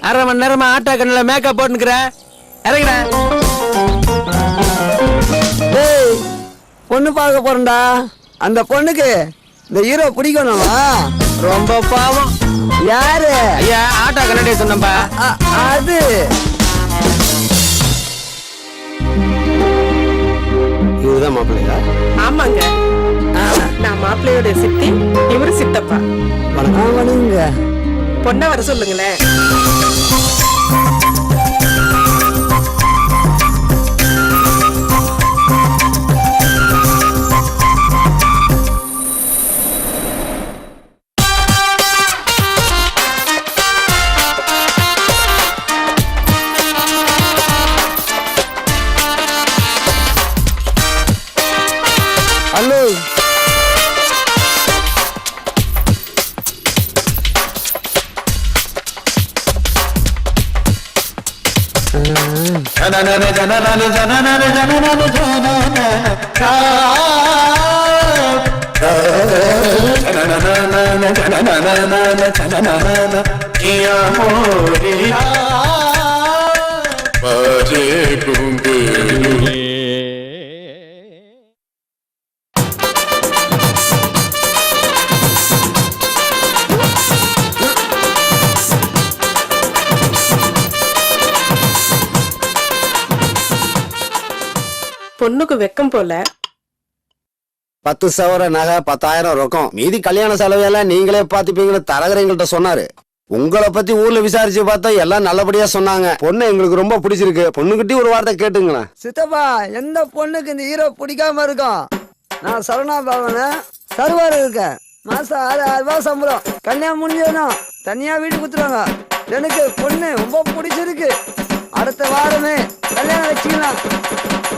அரை மணி நேரமா ஆட்டோ கண்ணுல மேக்கப் போட்டுக்கிற இறங்குற. டேய் பொண்ணு பார்க்க போறேன்டா. அந்த பொண்ணுக்கு இந்த ஹீரோ பிடிக்கணுமா? ரொம்ப பாவம். யாரு? ஐயா ஆட்டோ கண்ணாடி சொன்னப்பா. அது இதுதான் மாப்பிள்ளையா? ஆமாங்க, நான் மாப்பிள்ளையோட சித்தி, இவரு சித்தப்பா. வணங்க. பொண்ணை வர சொல்லுங்களேன். ஹலோ. பொண்ணுக்கு வெக்கம் போல. 10 சவர நகை 10,000 ரொக்கம், மீதி கல்யாண செலவையெல்லாம் நீங்களே பாத்துப்பீங்கன்னு தரகர் எங்கள்கிட்ட சொன்னாரு. உங்களை பத்தி ஊர்ல விசாரிச்சு பார்த்தா எல்லாம் நல்லபடியா சொன்னாங்க. பொண்ணு எங்களுக்கு ரொம்ப பிடிச்சிருக்கு. பொண்ணுகிட்ட ஒரு வார்த்தை கேட்டுங்களேன். சித்தப்பா, எந்த பொண்ணுக்கு இந்த ஹீரோ பிடிக்காம இருக்கும்? நான் சரவணா பவன சர்வர் இருக்கேன். மாசம் 6,000 ரூபாய் சம்பளம். கல்யாணம் முடிஞ்சதும் தனியா வீடு குத்துருவாங்க. எனக்கு பொண்ணு ரொம்ப பிடிச்சிருக்கு. அடுத்த வாரமே கல்யாணம் வச்சுக்கலாம்.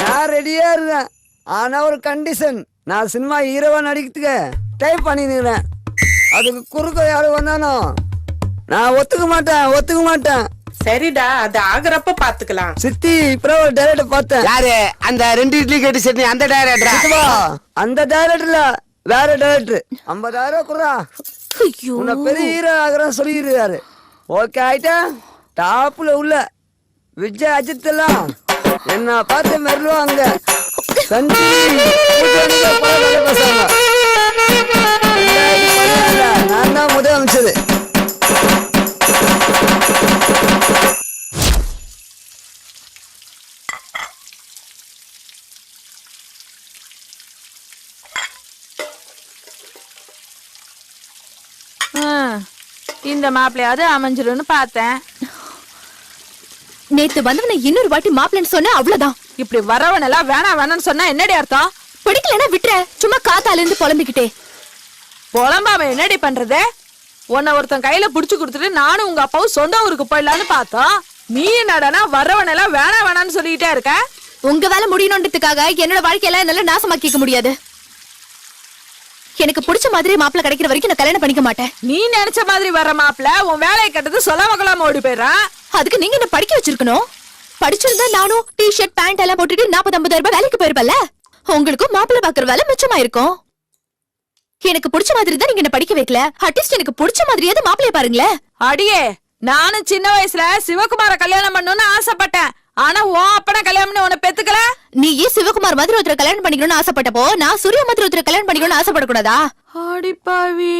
நான் ரெடியா இருக்கேன். ஆனா ஒரு கண்டிஷன், நான் சினிமா ஹீரோவா நடிக்கிறதுக்கு டைப் பண்ணிக்கிறேன். அதுக்கு குறுக்க யாரும் வந்தாலும் நான் ஒத்துக்க மாட்டேன். சரிடா, அது ஆகுறப்ப பாத்துக்கலாம். சித்தி இப்போ ஒரு டைரக்டர் பார்த்தேன். யாரு? அந்த 2 இட்லி கேட்டு சட்னி அந்த டைரக்டரா? அந்த டைரக்டர்ல வேற டைரக்டர். 50,000 குறா. உன்னை பெரிய ஹீரோ ஆகுறேன்னு சொல்லிடுறாரு. ஓகே ஆயிட்டா? டாப்ல உள்ள விஜய் அஜித் எல்லாம் என்ன பார்த்து மெருவாங்க. நான் தான் முதல் அமைச்சது. இந்த மாப்பிள்ளையாவது அமைஞ்சிருன்னு பார்த்தேன். நேத்து வந்தவனை இன்னொரு வாட்டி மாப்பிள்ளைன்னு சொன்ன அவ்வளவுதான். இப்படி வரவன் எல்லாம் வேணாம்னு சொன்னா என்னடி அர்த்தம்? பிடிக்கலன்னா விட்டுற. சும்மா காத்தால இருந்து புலம்பிக்கிட்டே. புலம்பாம என்னடி பண்றது? உன்னை ஒருத்தன் கையில புடிச்சு கொடுத்துட்டு நானும் உங்க அப்பாவும் சொந்த ஊருக்கு போயிடலான்னு பார்த்தோம். நீ என்னடனா வரவன் எல்லாம் வேணாம்னு சொல்லிட்டே இருக்க. உங்க வேலை முடியணுன்றதுக்காக என்னோட வாழ்க்கையெல்லாம் என்னால நாசமாக்கிக்க முடியாது. எனக்கு பிடிச்ச மாதிரி மாப்பிள்ள கிடைக்கிற வரைக்கும் நான் கல்யாணம் பண்ணிக்க மாட்டேன். நீ நினைச்ச மாதிரி வர மாப்பிள்ள உன் வேலையை கட்டது சொல்லாம கொள்ளாம ஓடி போயிடறான். அதுக்கு நீங்க என்ன படிக்க வச்சிருக்கணும். படிச்சிருந்தா நானும் டிஷர்ட் பேண்ட் எல்லாம் போட்டுட்டு 40-50 ரூபாய் வேலைக்கு போயிருப்பல. உங்களுக்கும் மாப்பிள்ள பாக்குற வேலை மிச்சமா இருக்கும். எனக்கு பிடிச்ச மாதிரி தான் நீங்க என்ன படிக்க வைக்கல. அட்லீஸ்ட் எனக்கு பிடிச்ச மாதிரியாவது மாப்பிள்ளைய பாருங்களேன். அடியே, நானும் சின்ன வயசுல சிவகுமார கல்யாணம் பண்ணணும்னு ஆசைப்பட்டேன். ஆனா உன் அப்பனை கல்யாணம் உன்னை பெத்துக்கல. நீ ஏன் சிவகுமார் மாதிரி ஒருத்தர கல்யாணம் பண்ணிக்கணும்னு ஆசைப்பட்டப்போ நான் சூர்யா மாதிரி ஒருத்தர கல்யாணம் பண்ணிக்கணும்னு ஆசைப்படக்கூடாதா? அடிப்பாவி.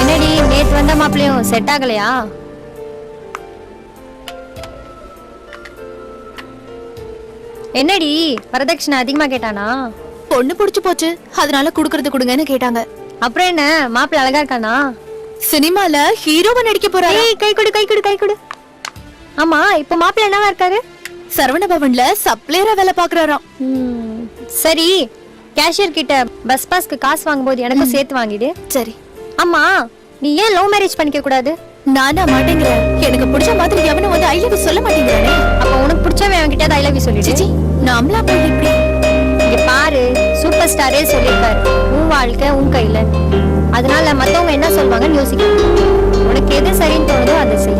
என்னடி நேத்து வந்த மாப்பிளையும் செட் ஆகலையா? என்னடி வரதட்சணை அதிகமா கேட்டானா? பொண்ணு புடிச்சு போச்சு, அதனால குடுக்கறது கொடுங்கன்னு கேட்டாங்க. அப்புறம் என்ன, மாப்பிள்ள அழகா இருக்கானா? சினிமால ஹீரோவா நடிக்க போறாரு. கை கொடு. ஆமா, இப்ப மாப்பிள்ள என்னவா இருக்காரு? சரவண பவன்ல சப்ளையரா வேலை பாக்குறாராம். சரி, கேஷியர் கிட்ட பஸ் பாஸ்க்கு காசு வாங்கும்போது எனக்கும் சேர்த்து வாங்கிடு. சரி. ஆமா, நீ ஏன் லவ் மேரேஜ் பண்ணிக்க கூடாது? நானா மாட்டேங்கிறேன். எனக்கு பிடிச்ச மாதிரி எவனும் வந்து ஐ லவ் யூ சொல்ல மாட்டேங்கிறானே. அப்ப உனக்கு பிடிச்சவன் என்கிட்ட ஐ லவ் யூ சொல்லிடு. நாமளா போய் இப்படி இங்க பாரு, சூப்பர் ஸ்டாரே சொல்லிருக்காரு, உன் வாழ்க்கை உன் கையில. அதனால மத்தவங்க என்ன சொல்வாங்கன்னு யோசிக்க. உனக்கு எது சரின்னு தோணுதோ அதை செய்.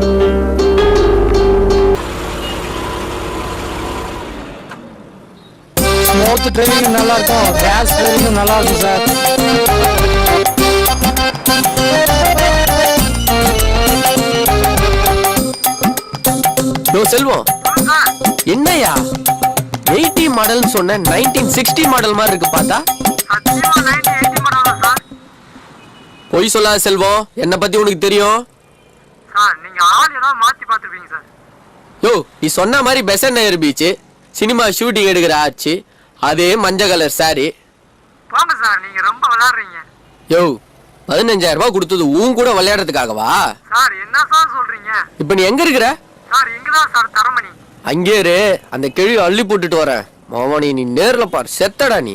ஸ்மூத் டிரைவிங் நல்லா இருக்கும், கேஸ் டிரைவிங் நல்லா இருக்கும் சார். செல்வம் என்னையா 80 மாடல் சொன்ன 1960 மாடல் மாதிரி இருக்கு பார்த்தா. பொய் சொல்லாத செல்வம், என்ன பத்தி உனக்கு தெரியும். யோ நீ சொன்ன மாதிரி பெசன் நகர் பீச் சினிமா ஷூட்டிங் எடுக்கிற ஆச்சு, அதே மஞ்சள் கலர் சாரி. யோ 15,000 ரூபாய் கொடுத்தது உன் கூட விளையாடுறதுக்காகவா? இப்ப நீ எங்க இருக்கிற? அங்கே இரு, அந்த கிழி அள்ளி போட்டுட்டு வரேன். மாமனி நீ நேர்ல பார், செத்தடா நீ.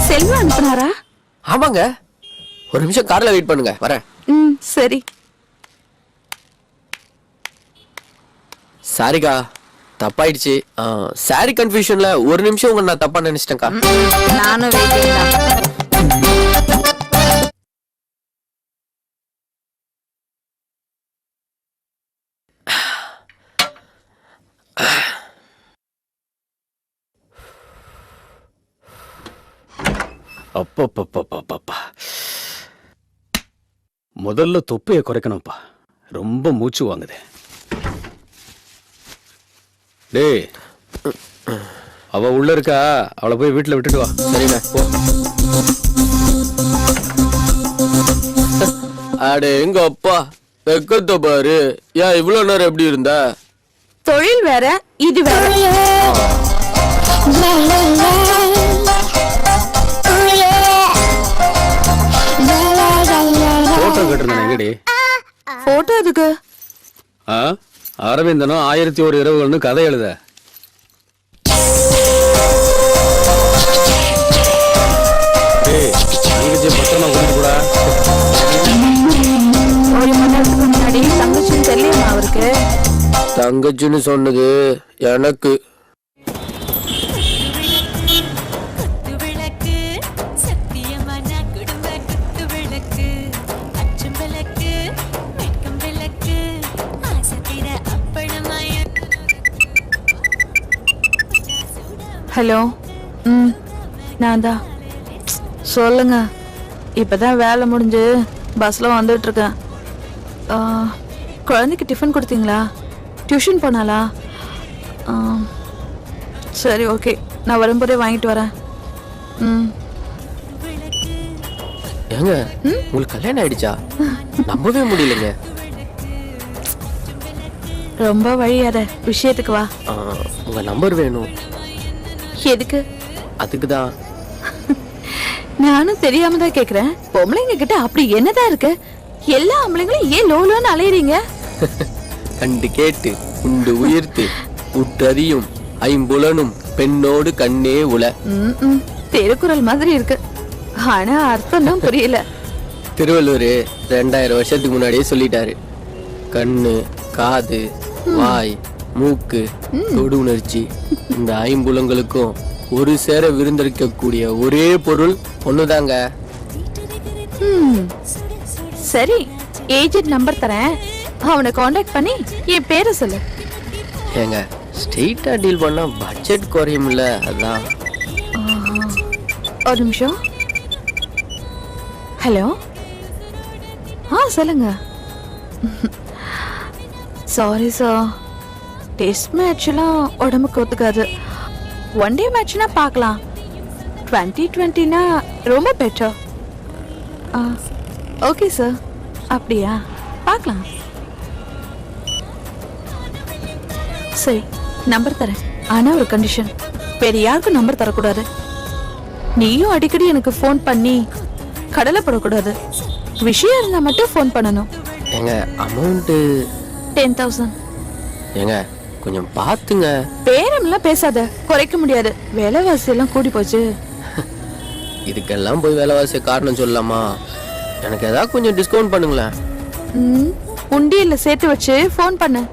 செல்வம் அனுப்புனாரா? ஆமாங்க, ஒரு நிமிஷம் கார்ல வெயிட் பண்ணுங்க, வரேன். சரி. சாரிக்கா, தப்பாயிடுச்சு. சாரி கன்ஃபியூஷன்ல ஒரு நிமிஷம் உங்க நான் தப்பா நினைச்சிட்டேன்க்கா. நானும் வெயிட்டிங் தான். அப்பப்பப்பப்பப்பா, முதல்ல தொப்பையை குறைக்கணும்ப்பா, ரொம்ப மூச்சு வாங்குது. டேய், அவ உள்ள இருக்கா, அவளை போய் வீட்டுல விட்டுட்டு வா. சரிண்ணா, போ. அடே எங்க அப்பா, வெக்கத்தை பாரு. ஏன் இவ்வளவு நேரம் எப்படி இருந்த? தொழில் வேற, இது வேற. போட்டோ கேட்டிருந்தேன், எங்கடி? போட்டோ எதுக்கு? அரவிந்தனும் 1001 இரவுகள்னு கதை எழுத. பத்திரமா கொண்டு கூட. ஒரு மணி நேரத்துக்கு முன்னாடி தங்கச்சின்னு தெரியுமா அவருக்கு? தங்கச்சின்னு சொன்னது எனக்கு. ஹலோ, நான் தான். சொல்லுங்க. இப்பதான் வேலை முடிஞ்சு பஸ்ல வந்துட்டு இருக்கேன். குழந்தைக்கு டிஃபன் கொடுத்தீங்களா? டியூஷன் போனாலா? சரி, ஓகே, நான் வரும்போதே வாங்கிட்டு வரேன். ஏங்க உங்களுக்கு கல்யாணம் ஆயிடுச்சா? நம்பவே முடியலங்க. ரொம்ப வழியாத, விஷயத்துக்கு வா. உங்க நம்பர் வேணும். எதுக்கு? அதுக்குதான். நானும் தெரியாம தான் கேக்குறேன். பொம்பளைங்க கிட்ட அப்படி என்னதான் இருக்கு? எல்லா ஆம்பளைங்களும் ஏன் லோலோன்னு அலையறீங்க? கண்டு கேட்டு உண்டு உயிர்த்து உற்றறியும் ஐம்புலனும் பெண்ணோடு கண்ணே உல. திருக்குறள் மாதிரி இருக்கு, ஆனா அர்த்தம் தான் புரியல. திருவள்ளுவர் 2000 வருஷத்துக்கு முன்னாடியே சொல்லிட்டாரு. கண்ணு, காது, வாய், மூக்கு, தொடு உணர்ச்சி, இந்த ஐம்புலங்களுக்கும் ஒரு சேர விருந்தளிக்கக்கூடிய ஒரே பொருள் ஒண்ணுதாங்க. சரி, ஏஜென்ட் நம்பர் தரேன், அவனை காண்டாக்ட் பண்ணி என் பேரை சொல்லு. ஏங்க ஸ்ட்ரெயிட்டா டீல் பண்ணா பட்ஜெட் குறையும்ல, அதான். ஒரு நிமிஷம். ஹலோ, சொல்லுங்க. சாரி சார், டெஸ்ட் மேட்ச்லாம் உடம்புக்கு ஒத்துக்காது. ஒன் டே மேட்ச்னா பார்க்கலாம். 2020னா ரொம்ப பெட்டர். ஓகே சார், அப்படியா? பார்க்கலாம். சரி, நம்பர் தரேன், ஆனா ஒரு கண்டிஷன். வேற யாருக்கும் நம்பர் தரக்கூடாது. நீயும் அடிக்கடி எனக்கு ஃபோன் பண்ணி கடலை போடக்கூடாது. விஷயம் இருந்தா மட்டும் ஃபோன் பண்ணணும். ஏங்க அமௌண்ட் 10,000. ஏங்க கொஞ்சம் பாத்துங்க. பேரம்லாம் பேசாத, குறைக்க முடியாது. விலைவாசி எல்லாம் கூடி போச்சு. இதுக்கெல்லாம் போய் விலைவாசி காரணம் சொல்லலாமா? எனக்கு ஏதாவது கொஞ்சம் டிஸ்கவுண்ட் பண்ணுங்களேன். உண்டியல்ல சேர்த்து வச்சு ஃபோன் பண்ணு.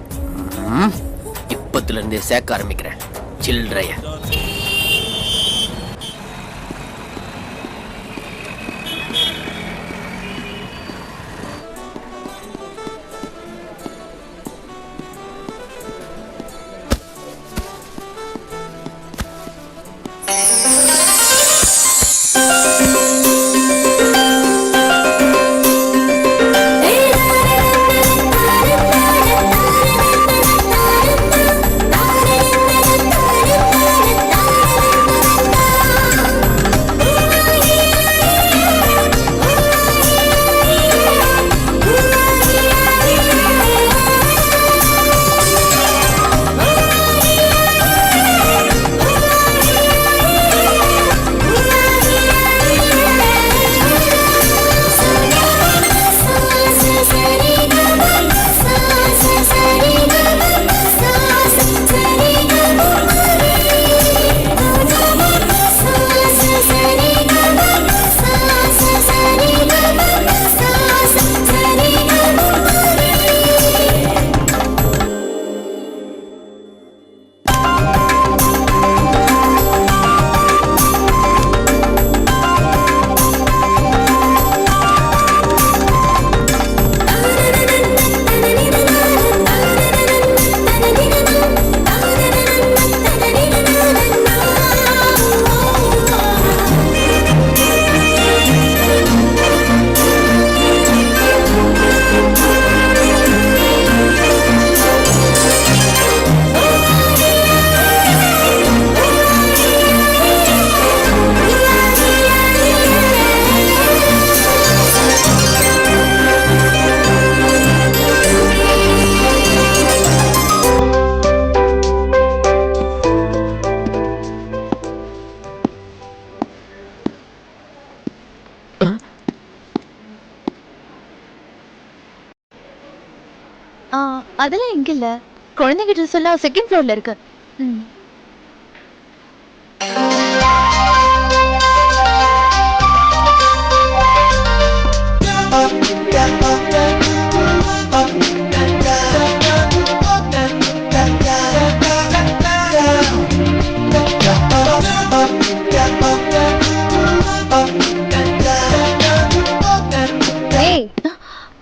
இப்பத்துல இருந்தே சேர்க்க ஆரம்பிக்கிறேன். சில்லறைய. அதெல்லாம் இங்க இல்ல. குழந்தைகிட்ட சொல்ல செகண்ட் ஃப்ளோர்ல இருக்கு.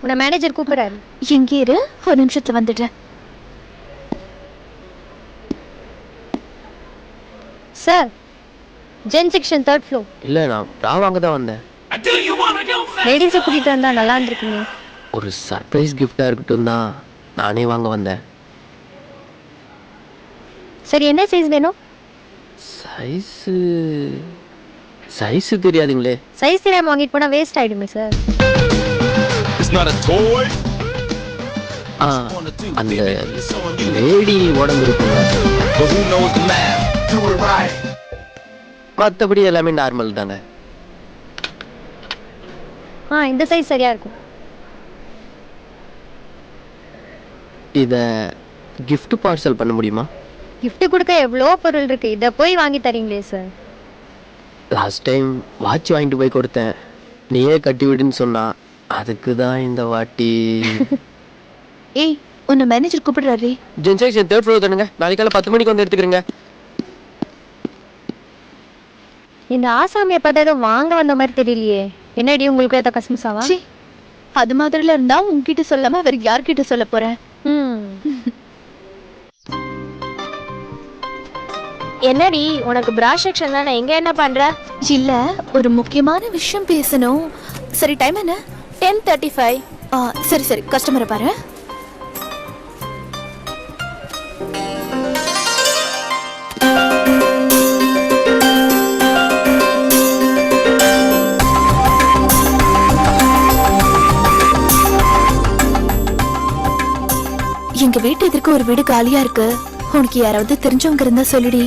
உன்னை மேனேஜர் கூப்பிடுறாரு. எங்க இரு, ஒரு நிமிஷத்துல வந்துடுறேன். Sir, gen section 3rd floor. இல்ல நான் வாங்க தான் வந்தேன். லேடிஸை கூட்டிட்டு வந்தா நல்லா இருந்திருக்குங்க. ஒரு சர்ப்ரைஸ் கிஃப்டா இருக்கட்டும் தான் நானே வாங்க வந்தேன். சரி, என்ன சைஸ் வேணும்? சைஸ் தெரியாதுங்களே. சைஸ் தெரியாம வாங்கிட்டு போனா வேஸ்ட் ஆயிடுமே சார். அந்த லேடி உடம்பு இருக்குங்க, மற்றபடி எல்லாமே நார்மல் தானே. இந்த சைஸ் சரியா இருக்கும். இதை gift பார்சல் பண்ண முடியுமா? gift கொடுக்க எவ்வளோ பொருள் இருக்கு, இதை போய் வாங்கி தரீங்களே சார். லாஸ்ட் டைம் வாட்ச் வாங்கிட்டு போய் கொடுத்தேன், நீயே கட்டி விடுன்னு சொன்னா, அதுக்கு தான் இந்த வாட்டி. ஏய், உன்னை மேனேஜர் கூப்பிடுறாரு. ஜென் செக்ஷன் 3rd floor தானுங்க, நாளைக்கு காலை 10 மணிக்கு வந்து எடுத்துக்கிறேங்க. இந்த ஆசாமியை பார்த்தா ஏதோ வாங்க வந்த மாதிரி தெரியலையே. என்னடி உங்களுக்கு ஏதோ கஸ்மஸாவா? அது மாதிரில இருந்தா உன்கிட்ட சொல்லாம வேற யார்கிட்ட சொல்ல போறேன்? என்னடி உனக்கு பிரா செக்ஷன் தானே, எங்க என்ன பண்ற? இல்ல, ஒரு முக்கியமான விஷயம் பேசணும். சரி, டைம் என்ன? 10:35. சரி சரி, கஸ்டமரை பாரு. எங்க வீட்டு எதிர்க்க ஒரு வீடு காலியா இருக்கு. உனக்கு யாராவது தெரிஞ்சவங்க இருந்தா சொல்லுடி.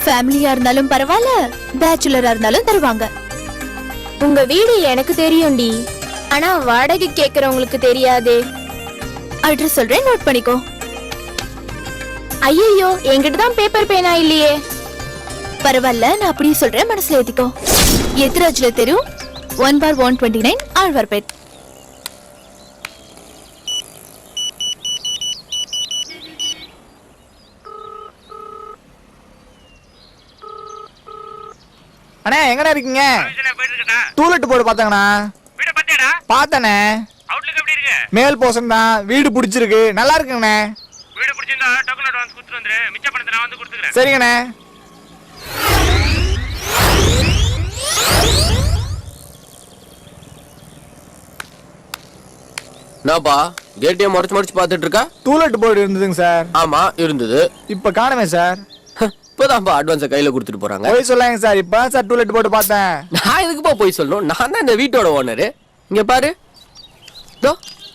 ஃபேமிலியா இருந்தாலும் பரவாயில்ல, பேச்சுலரா இருந்தாலும் தருவாங்க. உங்க வீடு எனக்கு தெரியும்டி, ஆனா வாடகை கேக்குறவங்களுக்கு தெரியாதே. அட்ரஸ் சொல்றேன், நோட் பண்ணிக்கோ. ஐயோ, என்கிட்ட தான் பேப்பர் பேனா இல்லையே. பரவாயில்ல, நான் அப்படியே சொல்றேன், மனசுல ஏத்திக்கோ. எத்ராஜ்ல தெரு 1/129 ஆழ்வார்பேட். அண்ணா எங்கண்ணா இருக்கீங்க? டூலெட் போர்டு பார்த்தாங்கண்ணா. பார்த்தண்ணே. மேல் போர்ஷன் தான். வீடு பிடிச்சிருக்கு, நல்லா இருக்குங்கண்ணே. சரிங்கண்ணே. என்னப்பா கேட்டியை முறைச்சு பார்த்துட்டு இருக்கா? டூலெட் போர்டு இருந்ததுங்க சார். ஆமா இருந்தது. இப்ப காணுமே சார். இப்பதான்ப்பா அட்வான்ஸை கையில கொடுத்துட்டு போறாங்க. போய் சொல்லாங்க சார். இப்ப சார் டூலெட் போர்டு பார்த்தேன். நான் எதுக்குப்பா போய் சொல்லணும்? நான் தான் இந்த வீட்டோட ஓனரு. இங்க பாரு, இதோ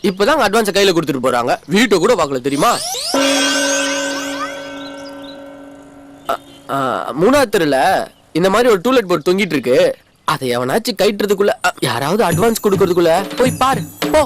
இப்பதான் அட்வான்ஸை கையில கொடுத்துட்டு போறாங்க. வீட்டை கூட பார்க்கல தெரியுமா? மூணாவது தெருல இந்த மாதிரி ஒரு டூலெட் போர்டு தொங்கிட்டு இருக்கு. அதை எவனாச்சும் கைட்டுறதுக்குள்ள, யாராவது அட்வான்ஸ் கொடுக்கறதுக்குள்ள போய் பாரு போ.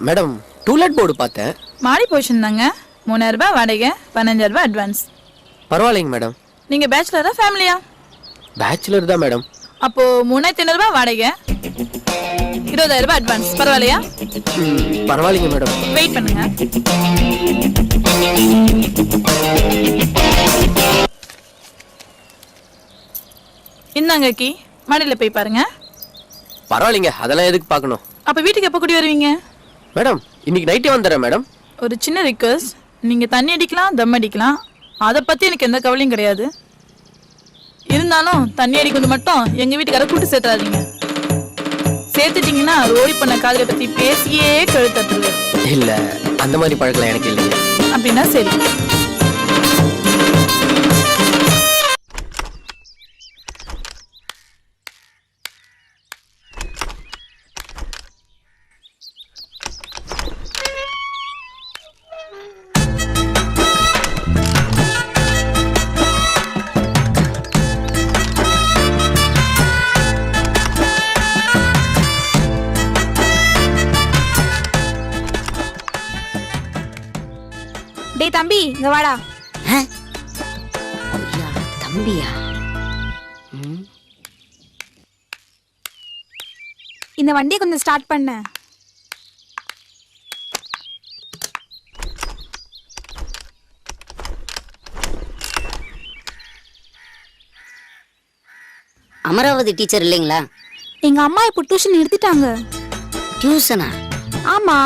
மேடம் டூலெட் போர்டு பார்த்தேன். மாடி போர்ஷன் தாங்க. 3000 ரூபாய் வாடகை, 15000 ரூபாய் அட்வான்ஸ். பரவாயில்லைங்க மேடம். நீங்க பேச்சுலரா ஃபேமிலியா? பேச்சுலர் தான் மேடம். அப்போ 3500 ரூபாய் வாடகை, 20000 ரூபாய் அட்வான்ஸ். பரவாயில்லையா? பரவாயில்லைங்க மேடம். வெயிட் பண்ணுங்க. இந்தாங்க கீ, மாடியில போய் பாருங்க. பரவாயில்லைங்க, அதெல்லாம் எதுக்கு பார்க்கணும்? அப்ப வீட்டுக்கு எப்ப கூடி வருவீங்க? மேடம் இன்னைக்கு நைட்டே வந்துடுறேன் மேடம். ஒரு சின்ன ரிக்வெஸ்ட், நீங்க தண்ணி அடிக்கலாம், தம் அடிக்கலாம், அதை பத்தி எனக்கு எந்த கவலையும் கிடையாது. இருந்தாலும் தண்ணி அடிக்கிறது மட்டும் எங்க வீட்டுக்கார கூட்டு சேர்த்தாதீங்க. சேர்த்துட்டீங்கன்னா ரோடி பண்ண காதலை பத்தி பேசியே கழுத்தட்டுரு. இல்ல அந்த மாதிரி பழக்கலாம் எனக்கு இல்லைங்க. அப்படின்னா சரி. டேய் தம்பி, இங்க வாடா. தம்பியா? இந்த வண்டியை கொஞ்சம் ஸ்டார்ட் பண்ண. அமராவதி டீச்சர் இல்லைங்களா? எங்க அம்மா இப்போ டியூஷன் நிறுத்திட்டாங்க. டியூஷனா? ஆமா,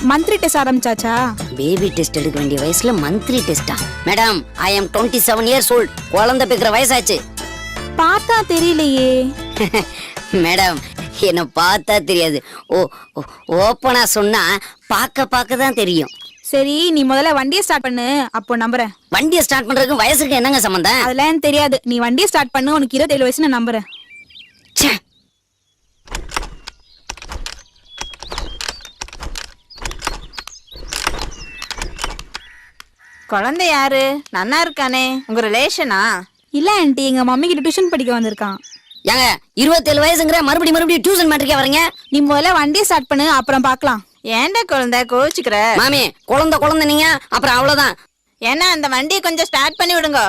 மந்த்லி டெஸ்ட் ஆரம்பிச்சாச்சா? பேபி டெஸ்ட் எடுக்க வேண்டிய வயசுல மந்த்லி டெஸ்டா? மேடம், ஐ அம் 27 years old. குழந்தை பிக்கிற வயசாச்சு. பார்த்தா தெரியலையே. மேடம், என்ன பார்த்தா தெரியாது. ஓப்பனா சொன்னா பார்க்க தான் தெரியும். சரி, நீ முதல்ல வண்டியை ஸ்டார்ட் பண்ணு, அப்போ நம்புறேன். வண்டியை ஸ்டார்ட் பண்றதுக்கு வயசுக்கு என்னங்க சம்பந்தம்? அதெல்லாம் எனக்கு தெரியாது. நீ வண்டியை ஸ்டார்ட் பண்ணு, உனக்கு 27 வயசு, நான் நம்புறேன். குழந்தை யாரு? நன்னா இருக்கானே, உங்க ரிலேஷனா? இல்ல ஆண்டி, எங்க மம்மி கிட்ட டியூஷன் படிக்க வந்திருக்கான். ஏங்க 27 வயசுங்கிற மறுபடியும் டியூஷன் மாட்டிருக்கே வரீங்க? நீ முதல்ல வண்டியை ஸ்டார்ட் பண்ணு, அப்புறம் பார்க்கலாம். ஏன்டா குழந்தை கோச்சுக்கிற? மாமி, குழந்தை நீங்க, அப்புறம் அவ்வளவுதான். ஏன்னா அந்த வண்டியை கொஞ்சம் ஸ்டார்ட் பண்ணி விடுங்க.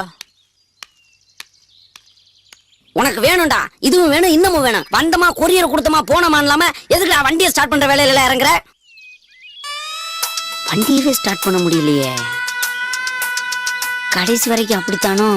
உனக்கு வேணும்டா, இதுவும் வேணும், இன்னமும் வேணும். வந்தமா கொரியர் கொடுத்தமா போனமா இல்லாம எதுக்கு வண்டியை ஸ்டார்ட் பண்ற வேலையில இறங்குற? வண்டியவே ஸ்டார்ட் பண்ண முடியலையே. கடைசி வரைக்கும் அப்படித்தானோ?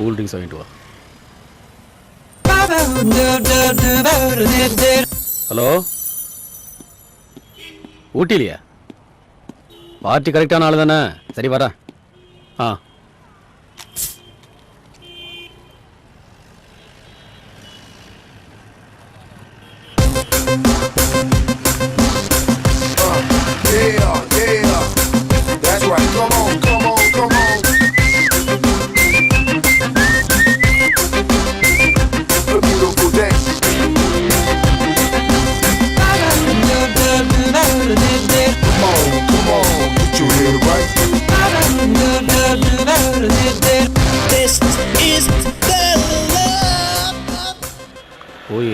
கூல் ட்ரிங்க்ஸ் வாங்கிட்டு வா. ஹலோ, ஊட்டிலையா? பார்ட்டி கரெக்டான ஆள் தானே? சரி வரேன். ஆ போய்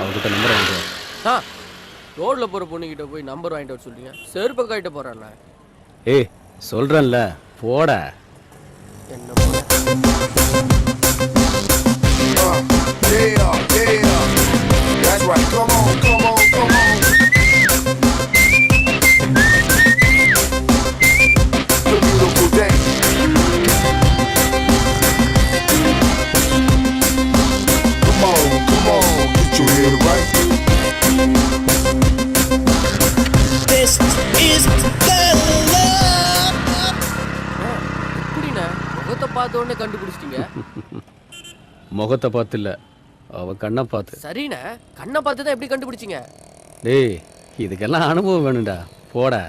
அவகிட்ட நம்பர் வாங்கிட்டு வா. ரோட்ல போற பொண்ணுகிட்ட போய் நம்பர் வாங்கிட்டு வர சொல்றீங்க? செருப்பு கைட்ட போறான்ல. ஏய் சொல்றேன்ல, போட. என்ன போல? எப்படிண்ணே முகத்தை பார்த்த உடனே கண்டுபிடிச்சிட்டீங்க? முகத்தை பார்த்து இல்ல, அவ கண்ணை பார்த்து. சரிண்ணே, கண்ணை பார்த்து தான் எப்படி கண்டுபிடிச்சிங்க? டேய் இதுக்கெல்லாம் அனுபவம் வேணும்டா, போட.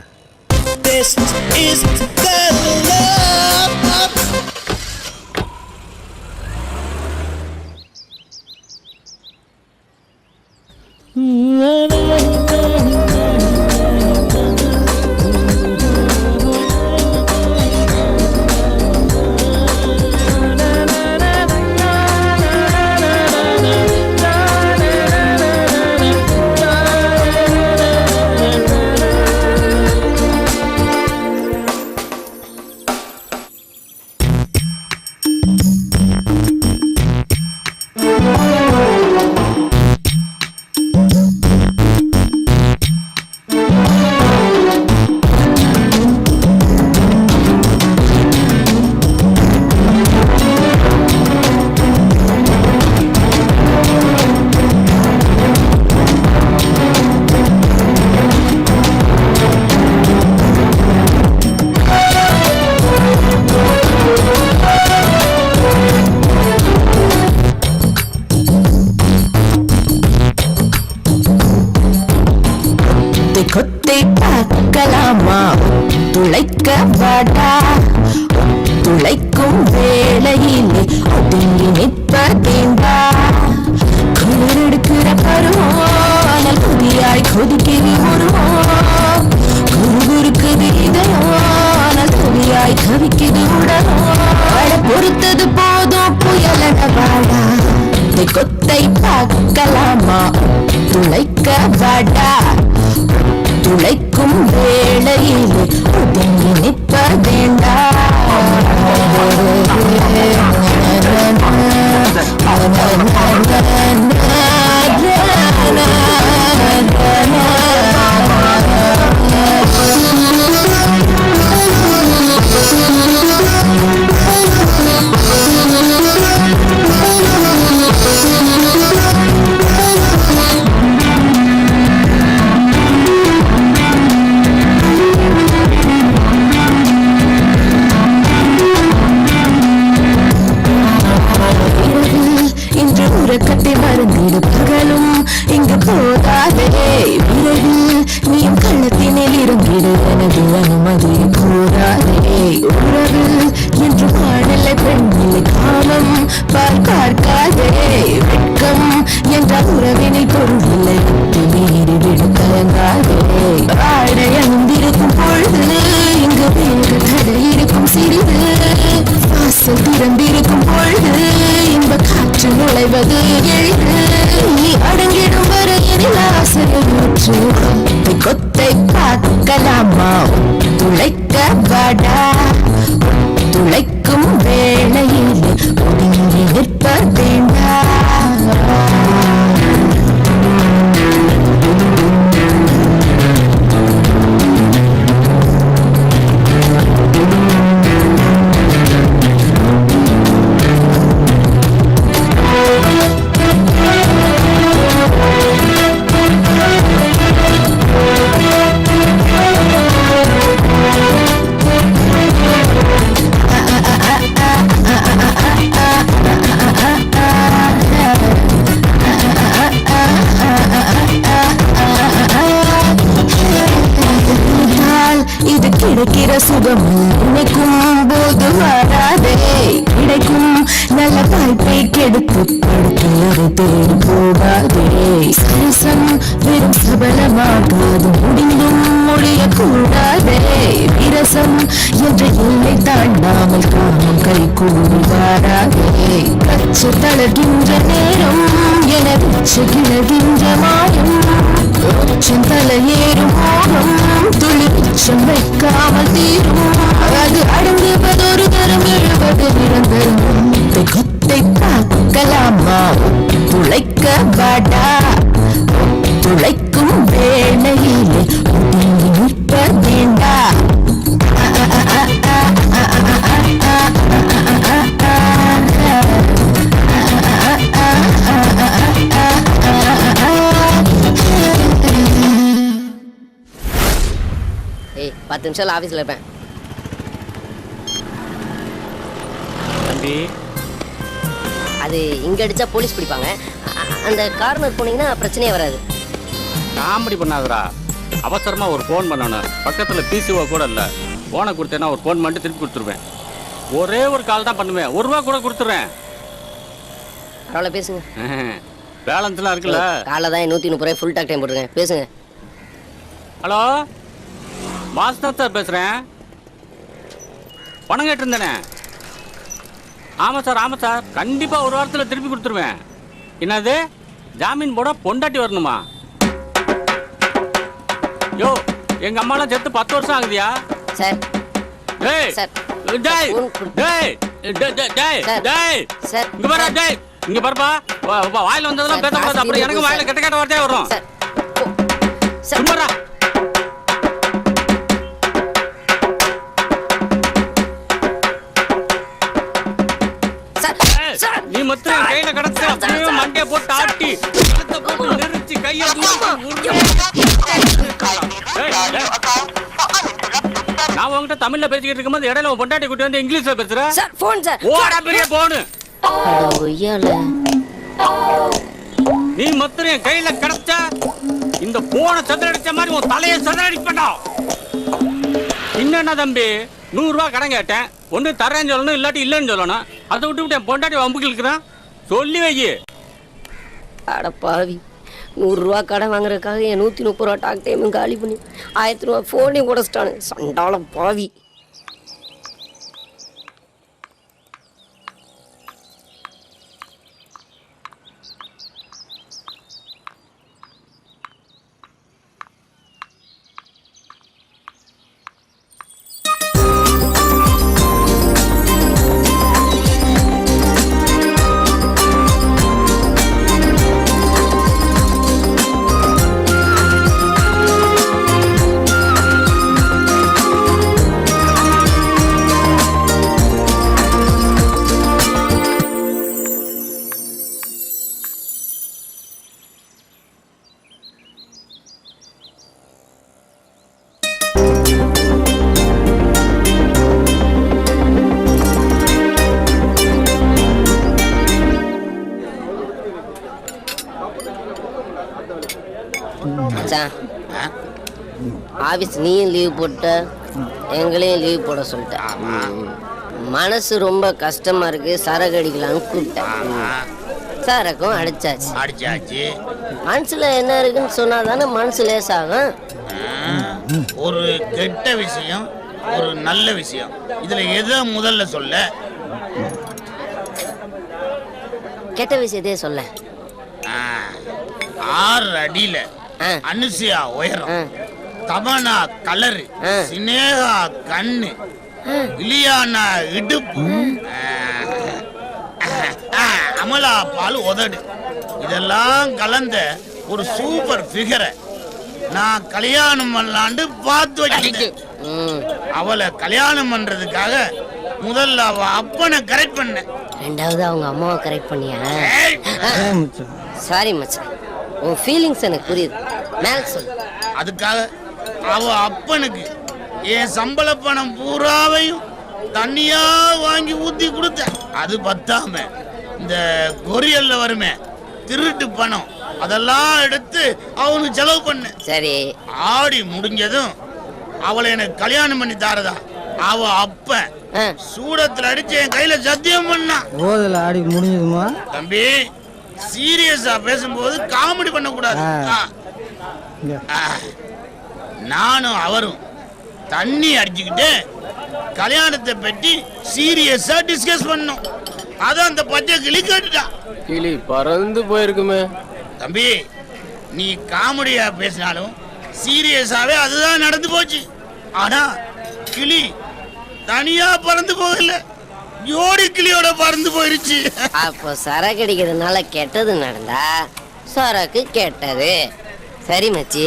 கொத்தை பார்க்கலாமா? துளைக்க வாடா, துளைக்கும் வேளையிலே ஒதுங்கி நிற்பதேண்டா. குளிரெடுக்கிற பருவம் புதியாய் கொதிக்கிறது உருவம், குறுகுறுக்குது இதயம் துணியாய் கவிக்குது உடலும். பொறுத்தது போதும் புயலன வாடா, கொத்தை பார்க்கலாமா? துளைக்க வாடா, துளைக்கும் வேளையில் ஒதுங்கி நிற்பதேண்டா. இன்று உறக்கத்தை மறந்திடு பகலும் இங்கு போதாதே. விரைவில் நீயும் கள்ளத்தினில் இறங்கிடு, எனது அனுமதி கூறாதே. உறவில் என்று பாடலை பெண்ணிலை காமம் பால் பார்க்காதே. வெட்கம் என்ற உறவினை பொருளில்லை, மீறி விடும் கலங்காதே. ஆடை அணிந்திருக்கும் பொழுது இங்கு வேறு கடை இருக்கும் சிறிது, வாசல் திறந்திருக்கும் பொழுது இன்ப காற்று நுழைவது எளிது. நீ அடங்கிடும் வரையில் ஆசையூற்று, கொத்தை பார்க்கலாமா? துளைக்க வாடா, துளைக்கும் வேளையில் ஒதுங்கி நிற்பதேண்டா. கிடைக்கிற சுகம் நினைக்கும் போது வராதே கிடைக்கும் நல்ல வாய்ப்பை கெடுத்து படுத்தோடு தேடி போகாதே சரசம் வெறும் சபலமாகாது முடிந்தும் முடியக்கூடாதே விரசம் என்ற எல்லை தாண்டாமல் காமம் கை கூடி வாராதே கச்சு தளர்கின்ற நேரம் என பிச்சு கிழகின்ற மாயம் உச்சம் தலையேறும் மோகம் துளி உச்சம் வைக்காமல் தீரும் அது அடங்குவதொரு தரம் எழுவது நிரந்தரம் குத்தை பார்க்கலாமா துளைக்க வாடா துளைக்கும் வேளையிலே ஒதுங்கி நிற்ப வேண்டா ஏய் 10 நிமிஷம் ஆபீஸ்ல இருப்பேன். தம்பி அது இங்க அடிச்சா போலீஸ் பிடிப்பாங்க. அந்த கார்னர் போனீங்கன்னா பிரச்சனையே வராது. காமெடி பண்ணாதடா. அவசரமா ஒரு ஃபோன் பண்ணணும். பக்கத்துல பிசிஓ கூட இல்ல. போனை கொடுத்தேன்னா ஒரு ஃபோன் பண்ணிட்டு திருப்பி கொடுத்துருவேன். ஒரே ஒரு கால் தான் பண்ணுவேன். ₹1 கூட கொடுத்துறேன். பரவாயில்ல பேசுங்க. பேலன்ஸ்லாம் இருக்குல்ல? காலைல தான் 130 ரூபாய் ஃபுல் டாக் டைம் போட்டுருக்கேன். பேசுங்க. ஹலோ மாஸ்டர் சார் பேசுறேன். பணம் கேட்டிருந்தேனே. ஆமாம் சார் கண்டிப்பா ஒரு வாரத்தில் திருப்பி கொடுத்துருவேன். என்னது ஜாமீன் போட பொண்டாட்டி வரணுமா? யோ எங்க அம்மாலாம் செத்து 10 வருஷம் ஆகுதியா? சார் டேய் சார் டேய் டேய் டேய் டேய் சார் இங்க பாரு டேய் இங்க பாருப்பா வாயில வந்ததெல்லாம் பேசக்கூடாது. அப்புறம் எனக்கு வாயில கெட்ட கெட்ட வார்த்தையா வரும். சார் சார் சும்மாடா. நீ மொத்தம் கையில கடத்த அப்படியே மண்டைய போட்டு ஆட்டி கழுத்தை போட்டு நெரிச்சு கையை நான் உங்ககிட்ட தமிழ்ல பேசிக்கிட்டு இருக்கும்போது இடையில உன் பொண்டாட்டி கூட்டி வந்து இங்கிலீஷ்ல பேசுற. சார் போன் சார் ஓடா பெரிய போனு. ஒய்யால நீ மொத்தம் என் கையில கடத்த இந்த போனை சதுரடிச்ச மாதிரி உன் தலையை சதுரடிப்பா. என்னன்னா தம்பி 100 ரூபாய் கடன் கேட்டேன். ஒன்று தரேன்னு சொல்லணும் இல்லாட்டி இல்லைன்னு சொல்லணும். அதை விட்டு என் பொண்டாட்டி வம்புக்கு இருக்கிறான். சொல்லி வை. அட பாவி 100 ரூபா கடன் வாங்குறதுக்காக என் 130 ரூபா டாக் டைமும் காலி பண்ணி 1000 ரூபா ஃபோனையும் உடச்சிட்டானு சண்டாளம் பாவி. ஆபீஸ் நீயும் லீவ் போட்ட எங்களையும் லீவ் போட சொல்லிட்டேன். மனசு ரொம்ப கஷ்டமா இருக்கு. சரக்கு அடிக்கலாம்னு கூப்பிட்டேன். சரக்கும் அடிச்சாச்சு. மனசுல என்ன இருக்குன்னு சொன்னாதானே மனசு லேசாகும். ஒரு கெட்ட விஷயம் ஒரு நல்ல விஷயம் இதுல எதை முதல்ல சொல்ல? கெட்ட விஷயத்தையே சொல்ல. 6 அடியில அனுசியா உயரம், தமனா கலரு, சினேகா கண்ணு, இலியானா இடுப்பு, அமலா பால் உதடு, இதெல்லாம் கலந்த ஒரு சூப்பர் ஃபிகரை நான் கல்யாணம் பண்ணலான்னு பார்த்து வச்சிருக்கேன். அவளை கல்யாணம் பண்றதுக்காக முதல்ல அவ அப்பனை கரெக்ட் பண்ண, ரெண்டாவது அவங்க அம்மாவை கரெக்ட் பண்ணியா? சாரி மச்சான், உன் ஃபீலிங்ஸ் எனக்கு புரியுது. மேல சொல்லு. அதுக்காக அவ அப்பனுக்கு என் சம்பள பணம் பூராவையும் தண்ணியா வாங்கி ஊத்தி கொடுத்த. அது பத்தாம இந்த கொரியல்ல வருமே திருட்டு பணம், அதெல்லாம் எடுத்து அவனுக்கு செலவு பண்ண. சரி. ஆடி முடிஞ்சதும் அவளை எனக்கு கல்யாணம் பண்ணி தாரதா அவ அப்ப ஆ. சூடத்துல அடிச்சு என் கையில சத்தியம் பண்ணான். போதில் ஆடி முடிஞ்சதுமா? தம்பி சீரியஸா பேசும்போது காமெடி பண்ண கூடாது. நானும் அவரும் தண்ணி அடிச்சுக்கிட்டு கல்யாணத்தை பற்றி சீரியஸா டிஸ்கஸ் பண்ணோம். அதான் அந்த பச்சை கிளி கேட்டுட்டா. கிளி பறந்து போயிருக்குமே. தம்பி நீ காமெடியா பேசினாலும் சீரியஸாவே அதுதான் நடந்து போச்சு. ஆனா கிளி தனியா பறந்து போகல, ஜோடி கிளியோட பறந்து போயிருச்சு. அப்போ சரக்கு அடிக்கிறதுனால கெட்டது நடந்தா சரக்கு கெட்டது. சரி மச்சி,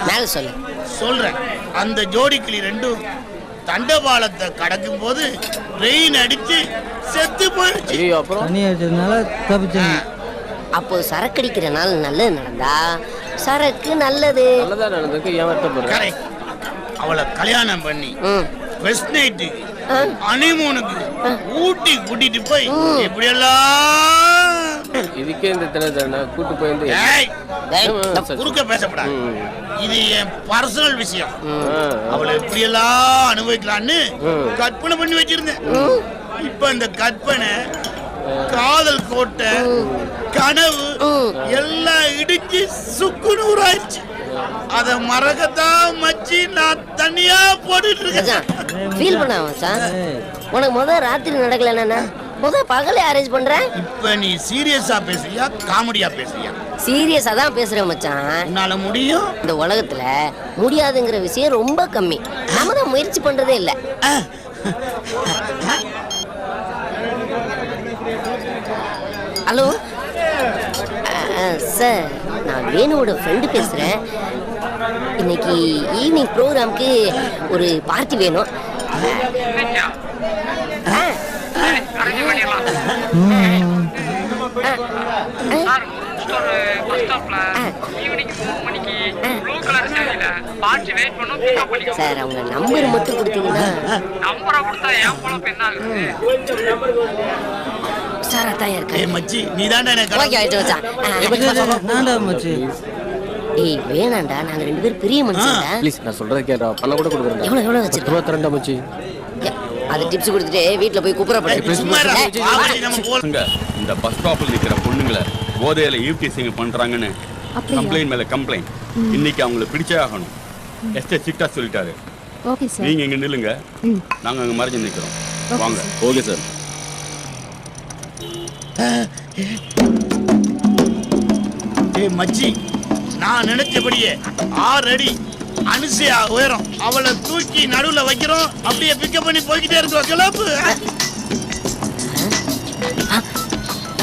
மேல சொல்லு. சொல்றேன். அந்த ஜோடி கிளி ரெண்டும் தண்டபாலத்தை கடக்கும் போது ரெயின் அடிச்சு செத்து போயிருச்சு. ஐயோ, அப்புறம் தண்ணி அடிச்சதுனால தப்பிச்சேன். அப்போ சரக்கு அடிக்கிறனால நல்லது நடந்தா சரக்கு நல்லது. நல்லதா நடந்ததுக்கு ஏன் வருத்தப்படுற? கரெக்ட். அவளை கல்யாணம் பண்ணி ம். ஃபர்ஸ்ட் நைட்டுக்கு ஹனிமூனுக்கு ஊட்டி கூட்டிட்டு போய் இப்படி எல்லாம் இதுக்கே இந்த தினத்தை கூட்டு போயிருந்து ஏய், டேய், குறுக்க பேசப்படாது. இது என் பர்சனல் விஷயம். ஆ. அவளை எப்படி எல்லாம் அனுபவிக்கலான்னு கற்பனை பண்ணி வச்சிருந்தேன். இப்ப அந்த கற்பனை, காதல் கோட்டை, கனவு எல்லாம் இடிச்சு சுக்குன்னு ஊராயிருச்சு. அத மறக்கத்தான் மச்சி நான் தனியா போட்டுட்டு இருக்கேன். ஃபீல் பண்ண மச்சான். உனக்கு ராத்திரி நடக்கலன்னா பகலே அரேஞ்ச் பண்றேன். இப்ப நீ சீரியஸா பேசுறியா காமெடியா பேசுறியா? சீரியஸா தான் பேசுறேன் மச்சான். என்னால முடியும். இந்த உலகத்துல முடியாதுங்கிற விஷயம் ரொம்ப கம்மி. நாம தான் முயற்சி பண்றதே இல்ல. ஹலோ சார், நான் வேணுவோட ஃப்ரெண்டு பேசுறேன். இன்னைக்கு ஈவினிங் ப்ரோக்ராம்க்கு ஒரு பார்ட்டி வேணும். சார், அவங்க நம்பர் மட்டும் கொடுத்தீங்கன்னா. சார் அதான் இருக்கு. ஏய் மச்சி, நீ தான்டா எனக்கு ஓகே ஆயிட்டு வச்சான். நான்டா மச்சி. ஏய் வேணாண்டா, நாங்க ரெண்டு பேரும் பெரிய மனுஷன்டா. ப்ளீஸ், நான் சொல்றத கேட்டா பண்ண கூட கொடுக்குறேன். எவ்வளவு வச்சிருக்க? 32 மச்சி. அது டிப்ஸ் கொடுத்துட்டு வீட்ல போய் குப்புறப்பட. சும்மா இருடா. பாவடி நம்ம போல. இந்த பஸ் ஸ்டாப்ல நிக்கிற பொண்ணுங்களை போதையில ஈவ்டீசிங் பண்றாங்கன்னு கம்ப்ளைண்ட் மேல கம்ப்ளைண்ட். இன்னைக்கு அவங்களை பிடிச்சே ஆகணும். எஸ்டே சிட்டா சொல்லிட்டாரு. Okay sir. நீங்க இங்க நில்லுங்க, நாங்க அங்க மறைஞ்சு நிக்கிறோம். வாங்க. Okay sir. ஏய் மச்சி, நான் நினைச்சபடியே 6 அடி அனுசையா உயரம். அவளை தூக்கி நடுவுல வைக்கிறோம். அப்படியே பிக்கப் பண்ணி போய்கிட்டே இருக்கோம். கிளப்பு.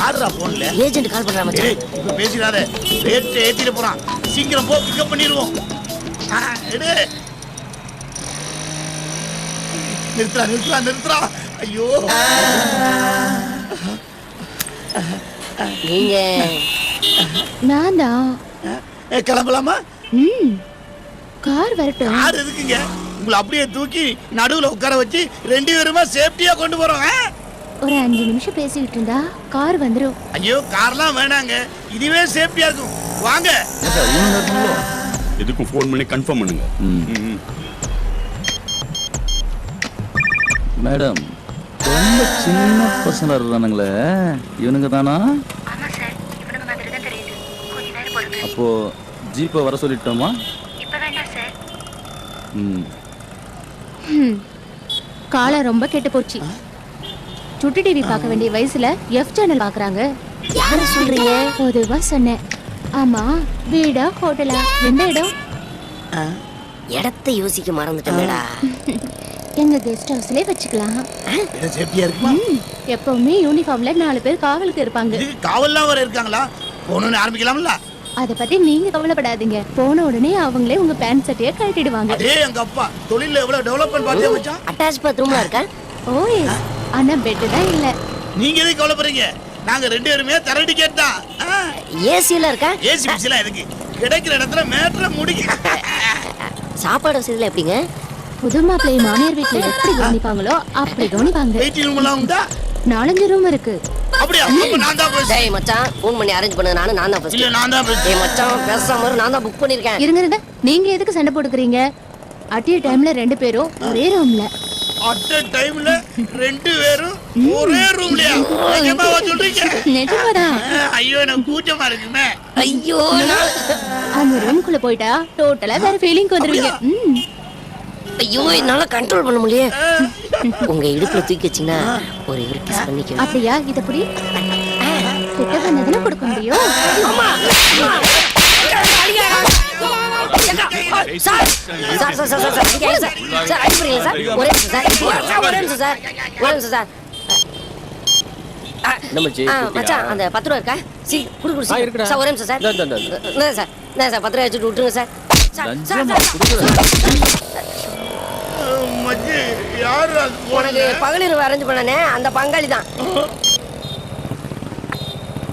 ஆடுறா போன்ல. ஏஜென்ட் கால் பண்றா மச்சான். இப்ப பேசிடாத, ரேட் ஏத்திட்டு போறான். சீக்கிரம் போ, பிக்கப் பண்ணிடுவோம். எடு. நிறுத்துறா நிறுத்துறா நிறுத்துறா. ஐயோ, நீங்க நான் தான். கிளம்பலாமா? கார் வரட்டும். யார் இருக்குங்க? உங்களை அப்படியே தூக்கி நடுவுல உட்கார வச்சு 2 பேருமா சேஃப்டியா கொண்டு போறோம். ஒரு 5 நிமிஷம் பேசிக்கிட்டு இருந்தா கார் வந்துரும். ஐயோ, கார்லாம் வேணாங்க, இதுவே சேஃப்டியா இருக்கும். வாங்க. எதுக்கும் ஃபோன் பண்ணி கன்ஃபார்ம் பண்ணுங்க. மேடம், ரொம்ப சின்ன பசங்க இருந்தானுங்களே, இவனுங்க தானா? அப்போ ஜீப்பை வர சொல்லிட்டோமா? காலம் ரொம்ப கெட்டு போச்சு. சுட்டி டிவி பார்க்க வேண்டிய வயசுல எஃப் சேனல் பாக்குறாங்க. யாரு சொல்றீங்க? பொதுவா சொன்னேன். ஆமா, வீடா ஹோட்டலா? எந்த இடம்? இடத்தை யோசிக்க மறந்துட்டேன்டா. எங்க கெஸ்ட் ஹவுஸ்லயே வச்சுக்கலாம். சேஃப்டியா இருக்குமா? எப்பவுமே யூனிஃபார்ம்ல 4 பேர் காவலுக்கு இருப்பாங்க. இதுக்கு காவல்லாம் வர இருக்காங்களா? போகணும்னு ஆரம்பிக்கலாம்ல? அத பத்தி நீங்க கவலைப்படாதீங்க. போன உடனே அவங்களே உங்க பேண்ட் சட்டையை கழட்டிடுவாங்க. அதே எங்க அப்பா தொழில்ல எவ்வளவு டெவலப்மென்ட் பார்த்தே மச்சான். அட்டாச் பாத்ரூம்ல இருக்கா? ஓ எஸ். ஆனா பெட் தான் இல்ல. நீங்க எதுக்கு கவலைப்படுறீங்க? நாங்க 2 பேருமே தர டிக்கெட் தான். ஏசில இருக்கா? ஏசி பிசிலாம் எதுக்கு? கிடைக்கிற இடத்துல மேட்ர முடிக்க. சாப்பாடு வசதியில எப்படிங்க? புது மாப்பிள்ளை மாமியார் வீட்டுல எப்படி கவனிப்பாங்களோ அப்படி கவனிப்பாங்க. வெயிட்டிங் ரூம் எல்லாம் உண்டா? 4 ரூம் இருக்கு. அப்படியே அப்ப நான் தான் பேசுறேன். டேய் மச்சான், ஃபோன் பண்ணி அரேஞ்ச் பண்ணு. நான் தான் ஃபர்ஸ்ட். இல்ல நான் தான் பேசுறேன். டேய் மச்சான், பேசாம இரு. நான் தான் புக் பண்ணிருக்கேன். இருங்க இருங்க, நீங்க எதுக்கு சண்டை போட்டுக்கிறீங்க? அட்டிய டைம்ல 2 பேரும் ஒரே ரூம்ல. அட் டைம்ல 2 பேரும் ஒரே ரூம்லயா? நிஜமாவா சொல்றீங்க? நிஜமாதான். ஐயோ எனக்கு கூச்சமா இருக்குமே. ஐயோ அந்த ரூமுக்குள்ள போயிட்டா டோட்டலா வேற ஃபீலிங் வந்துருவீங்க. ஐயோ என்னால கண்ட்ரோல் பண்ண முடியல. உங்க இடுப்புல தூக்கி வச்சீங்கன்னா ஒரு கிஸ் பண்ணிக்க. அப்படியா? இத புடி. கிட்ட வந்ததுல கொடுக்க முடியும். அம்மா sir sir sir sir sir sir அடிப்பீங்க சார். ஒரே நிமிஷம் சார். மச்சான் அந்த 10 ரூபா இருக்கா? சரி குடு குடு சார். ஒரே நிமிஷம் சார். என்ன சார் 10 ரூபா வச்சுட்டு விட்டுருங்க சார். மச்சி யாரு உனக்கு பகலிரவு அரேஞ்ச் பண்ணனே அந்த பங்காளி தான்.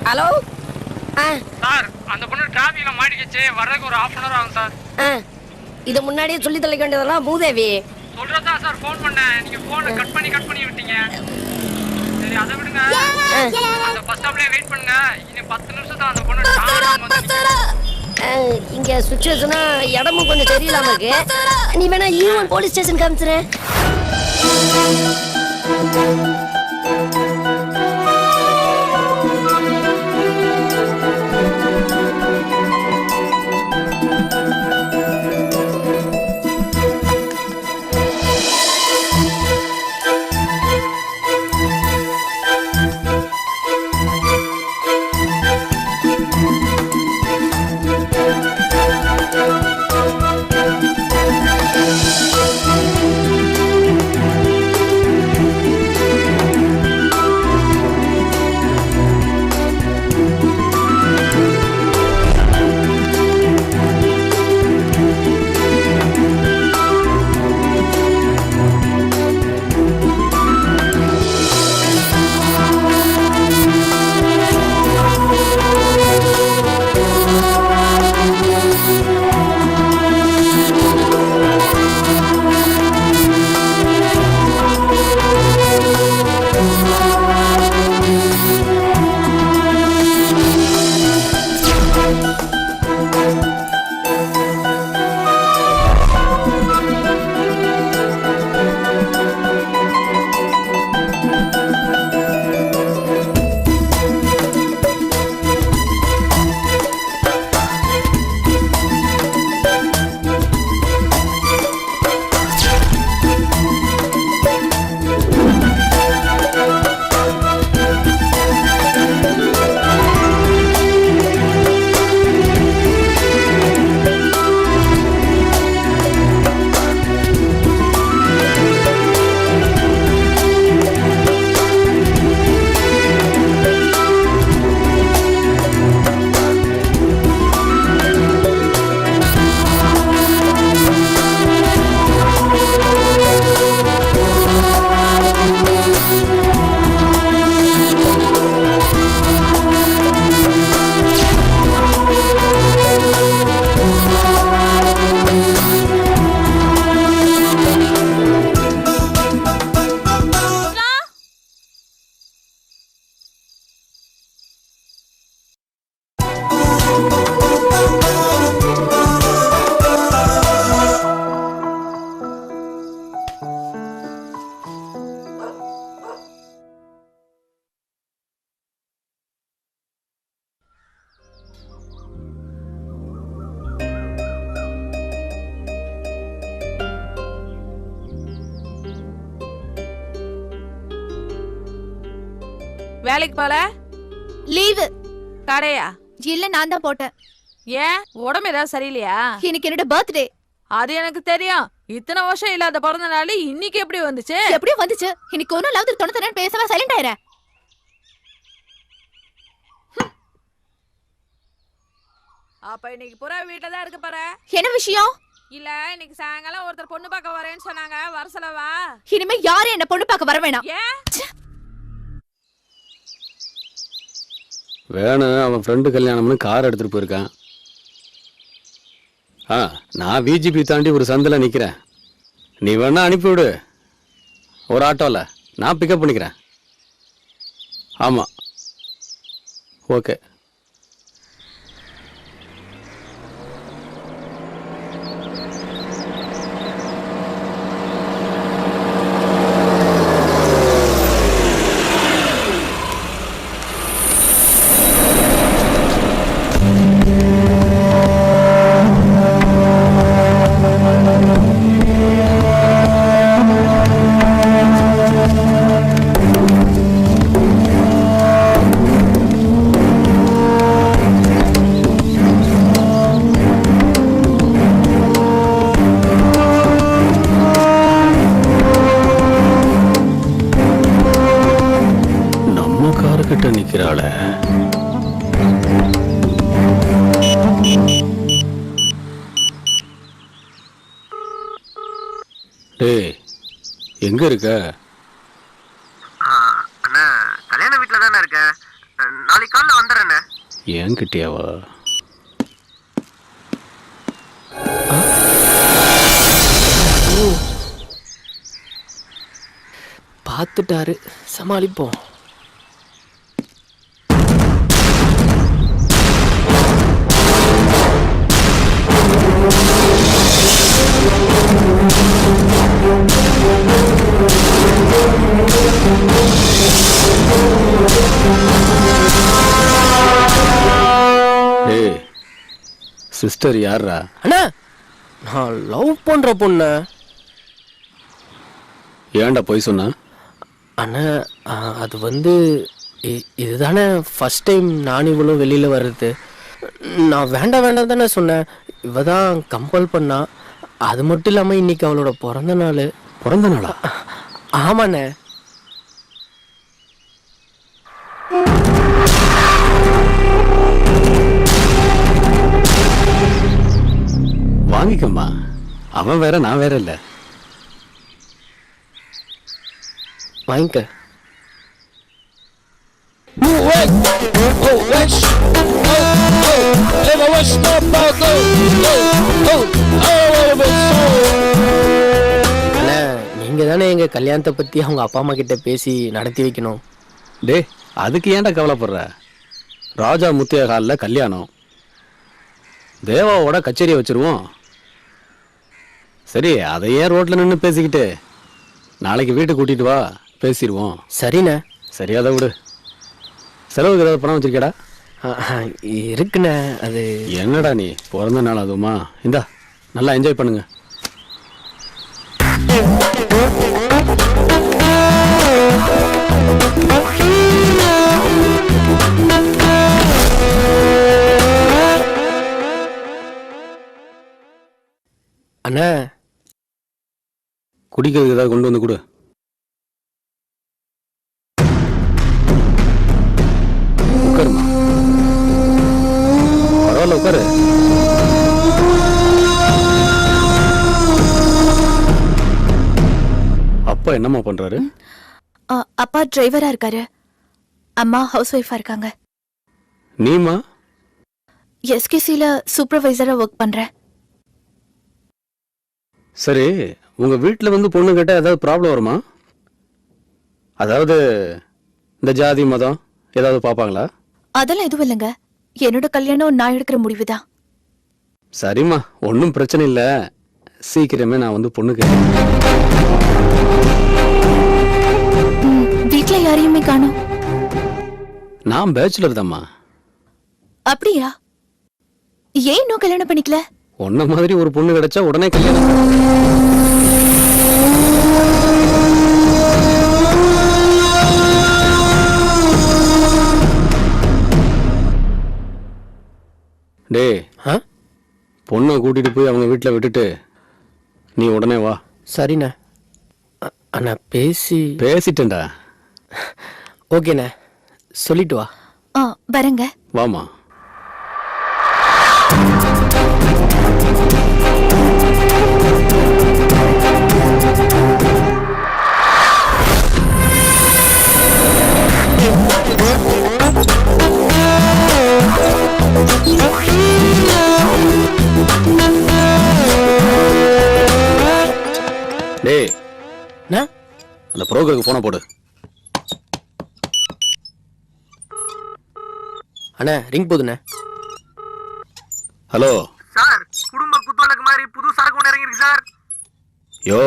ஹலோ சார் அந்த பொண்ணு டிராஃபிக்ல மாட்டிக்கிச்சு, வர்றதுக்கு ஒரு 1/2 hour ஆகும் சார். இத முன்னாடியே சொல்லி தொலைக்க வேண்டியதெல்லாம் மூதேவி. சொல்றதா சார் ஃபோன் பண்ணேன், நீங்க போனை கட் பண்ணி விட்டீங்க. சரி அதை விடுங்க, அந்த பஸ் ஸ்டாப்லயே வெயிட் பண்ணுங்க. இன்னும் 10 நிமிஷம் தான் அந்த பொண்ணு. இங்க சுச்சுவேஷனா இடமும் கொஞ்சம் சரியில்லாம இருக்கு. நீ வேணா ஈவன் போலீஸ் ஸ்டேஷன் காமிச்சிரு. வேலைக்கு போல? லீவு. கடையா? இல்ல நான் தான் போட்டேன். ஏன் உடம்பு ஏதாவது சரியில்லையா? இன்னைக்கு என்னோட பர்த்டே. அது எனக்கு தெரியும். இத்தனை வருஷம் இல்லாத பிறந்த நாள் இன்னைக்கு எப்படி வந்துச்சு? எப்படியும் வந்துச்சு. இன்னைக்கு ஒன்னும் லவ் தொண்ணு பேசாம சைலண்ட் ஆயிரேன். அப்ப இன்னைக்கு புறா வீட்டுல தான் இருக்க போற. என்ன விஷயம்? இல்ல இன்னைக்கு சாயங்காலம் ஒருத்தர் பொண்ணு பார்க்க வரேன்னு சொன்னாங்க, வர சொல்லவா? இனிமே யாரும் என்ன பொண்ணு பார்க்க வர வேணாம். ஏன்? வேணும், அவன் ஃப்ரெண்டு கல்யாணம்னு கார் எடுத்துட்டு போயிருக்கான். நான் விஜிபி தாண்டி ஒரு சந்தில் நிற்கிறேன். நீ வேணா அனுப்பிவிடு ஒரு ஆட்டோவில், நான் பிக்கப் பண்ணிக்கிறேன். ஆமாம், ஓகே. எங்க இருக்க? அண்ணா கல்யாண வீட்டில் தானே இருக்கேன். நாளைக்கு காலைல வந்துடுறேண்ணே. என்கிட்டயாவா? பார்த்துட்டாரு, சமாளிப்போம். டேய், சிஸ்டர் யாரா? அண்ணா நான் லவ் பண்ற பொண்ணு. ஏன்டா போய் சொன்ன? அண்ணா அது வந்து இதுதானே ஃபர்ஸ்ட் டைம் நான் இவ்வளோ வெளியில் வர்றது. நான் வேண்டாம் வேண்டாம் தானே சொன்னேன். இவ தான் கம்பல் பண்ணா. அது மட்டும் இல்லாமல் இன்னைக்கு அவளோட பிறந்த நாள். பிறந்த நாளா? ஆமாண்ணே. வாங்கிக்கம்மா. அவன் வேற, நான் வேற இல்ல. வாங்கிக்க. அண்ணா நீங்க தானே எங்க கல்யாணத்தை பத்தி அவங்க அப்பா அம்மா கிட்ட பேசி நடத்தி வைக்கணும். டே, அதுக்கு ஏன்டா கவலைப்படுற? ராஜா முத்திய ஹாலில் கல்யாணம், தேவாவோட கச்சேரியை வச்சிருவோம். சரி, அதை ஏன் ரோட்ல நின்று பேசிக்கிட்டு, நாளைக்கு வீட்டுக்கு கூட்டிட்டு வா, பேசிடுவோம். சரிண்ணே. சரி, அதை விடு. செலவுக்கு ஏதாவது பணம் வச்சிருக்கேடா? இருக்குண்ணே. அது என்னடா நீ பிறந்த நாள் அதுவுமா? இந்தா, நல்லா என்ஜாய் பண்ணுங்க. அண்ணா குடிக்கிறதுக்கு ஏதாவது கொண்டு வந்து கொடு. உட்காருமா. பரவாயில்ல, உட்காரு. அப்பா என்னம்மா பண்றாரு? அப்பா டிரைவரா இருக்காரு, அம்மா ஹவுஸ் ஒய்ஃபா இருக்காங்க. நீமா? எஸ்கேசில சூப்பர்வைசரா ஒர்க் பண்றேன். சரி, உங்க வீட்டில் வந்து பொண்ணு கேட்டா ஏதாவது ப்ராப்ளம் வருமா? அதாவது இந்த ஜாதி மதம் ஏதாவது பார்ப்பாங்களா? அதெல்லாம் எதுவும் இல்லைங்க. என்னோட கல்யாணம் நான் எடுக்கிற முடிவுதான். சரிம்மா, ஒன்றும் பிரச்சனை இல்லை. சீக்கிரமே நான் வந்து பொண்ணு கேட்டேன். வீட்டுல யாரையுமே காணோம். நான் பேச்சுலர் தாம்மா. அப்படியா? ஏன் இன்னும் கல்யாணம் பண்ணிக்கல? உன்ன மாதிரி ஒரு பொண்ணு கிடைச்சா உடனே கல்யாணம். டே, பொண்ணை கூட்டிட்டு போய் அவங்க வீட்டில் விட்டுட்டு நீ உடனே வா. சரிண்ணே. அண்ணா பேசிட்டேன்டா. ஓகேண்ணே, சொல்லிட்டு வா. வரங்க. வாமா. டேய், அந்த புரோக்கருக்கு போன போடு. அண்ணா ரிங் போதுண்ணே. ஹலோ சார், குடும்ப குத்தோலக்கு மாதிரி புது சரக்கு ஒன்று இறங்கிருக்கு சார். யோ,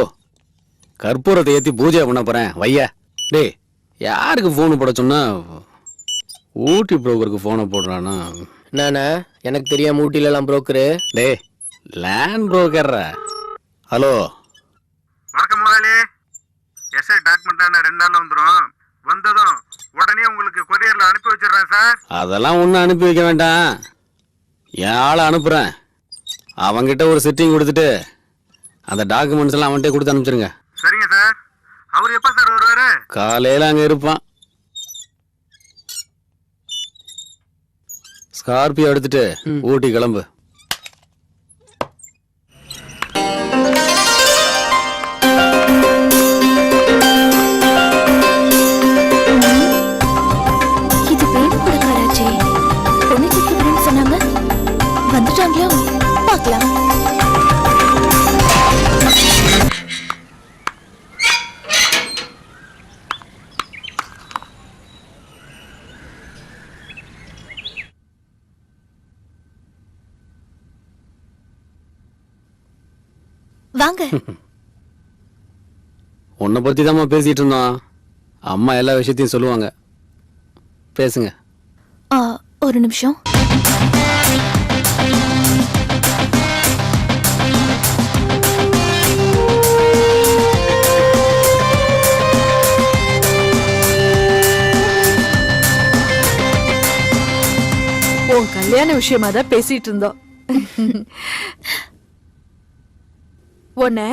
கற்பூரத்தை ஏற்றி பூஜை பண்ண போறேன், வையா. டேய், யாருக்கு ஃபோனு போட சொன்னா? ஊட்டி புரோக்கருக்கு ஃபோனை போடுறானா? நானே எனக்கு தெரியாம ஊட்டிலலாம் புரோக்கரு. டேய், லேண்ட் புரோக்கர்ரா. ஹலோ, வணக்கம் முதலாளி. எஸ்ஐ டாக்குமெண்ட் 2 நாள்ல வந்துடும். வந்ததும் உடனே உங்களுக்கு கொரியர்ல அனுப்பி வச்சிடுறேன் சார். அதெல்லாம் ஒன்றும் அனுப்பி வைக்க வேண்டாம். என் ஆளை அனுப்புகிறேன். அவங்கிட்ட ஒரு செட்டிங் கொடுத்துட்டு அந்த டாக்குமெண்ட்ஸ் எல்லாம் அவன்கிட்ட கொடுத்து அனுப்பிச்சிருங்க. சரிங்க சார். அவர் எப்ப சார் வருவாரு? காலையில் அங்கே இருப்பான். ஸ்கார்பியோ எடுத்துட்டு ஊட்டி கிளம்பு. பார்க்கலாம். வாங்க. உன்னை பத்தி தான் பேசிட்டு இருந்தோம். அம்மா எல்லா விஷயத்தையும் சொல்லுவாங்க, பேசுங்க. ஒரு நிமிஷம். உன் கல்யாண விஷயமா தான் பேசிட்டு இருந்தோம். உன்னை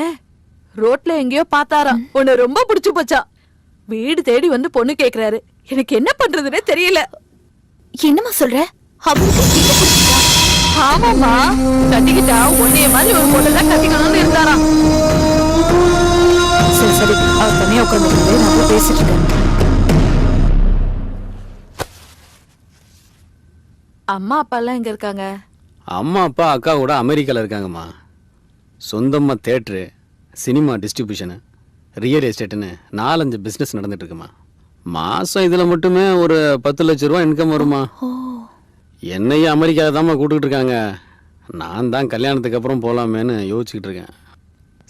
ரோட்ல எங்கேயோ பார்த்தாராம், உன்னை ரொம்ப பிடிச்சு போச்சா. வீடு தேடி வந்து பொண்ணு கேக்குறாரு. எனக்கு என்ன பண்றதுன்னே தெரியல. என்னம்மா சொல்ற? ஆமாமா, கட்டிக்கிட்டா உன்னைய மாதிரி ஒரு பொண்ணு தான் கட்டிக்கணும்னு இருந்தாராம். சரி சரி, அவர் தனியா உட்காந்து நான் போய் பேசிட்டு இருக்கேன். அம்மா அப்பா எல்லாம் எங்க இருக்காங்க? அம்மா அப்பா அக்கா கூட அமெரிக்காவில் இருக்காங்கம்மா. சொந்தமாக தேட்ரு, சினிமா டிஸ்ட்ரிபியூஷனு, ரியல் எஸ்டேட்டுன்னு 4-5 பிஸ்னஸ் நடந்துட்டு இருக்குமா. மாதம் இதில் மட்டுமே ஒரு 10 லட்ச ரூபா இன்கம் வருமா. என்னையும் அமெரிக்காவில் தான்மா கூப்பிட்டுட்டு இருக்காங்க. நான் தான் கல்யாணத்துக்கு அப்புறம் போகலாமேன்னு யோசிச்சுக்கிட்டு இருக்கேன்.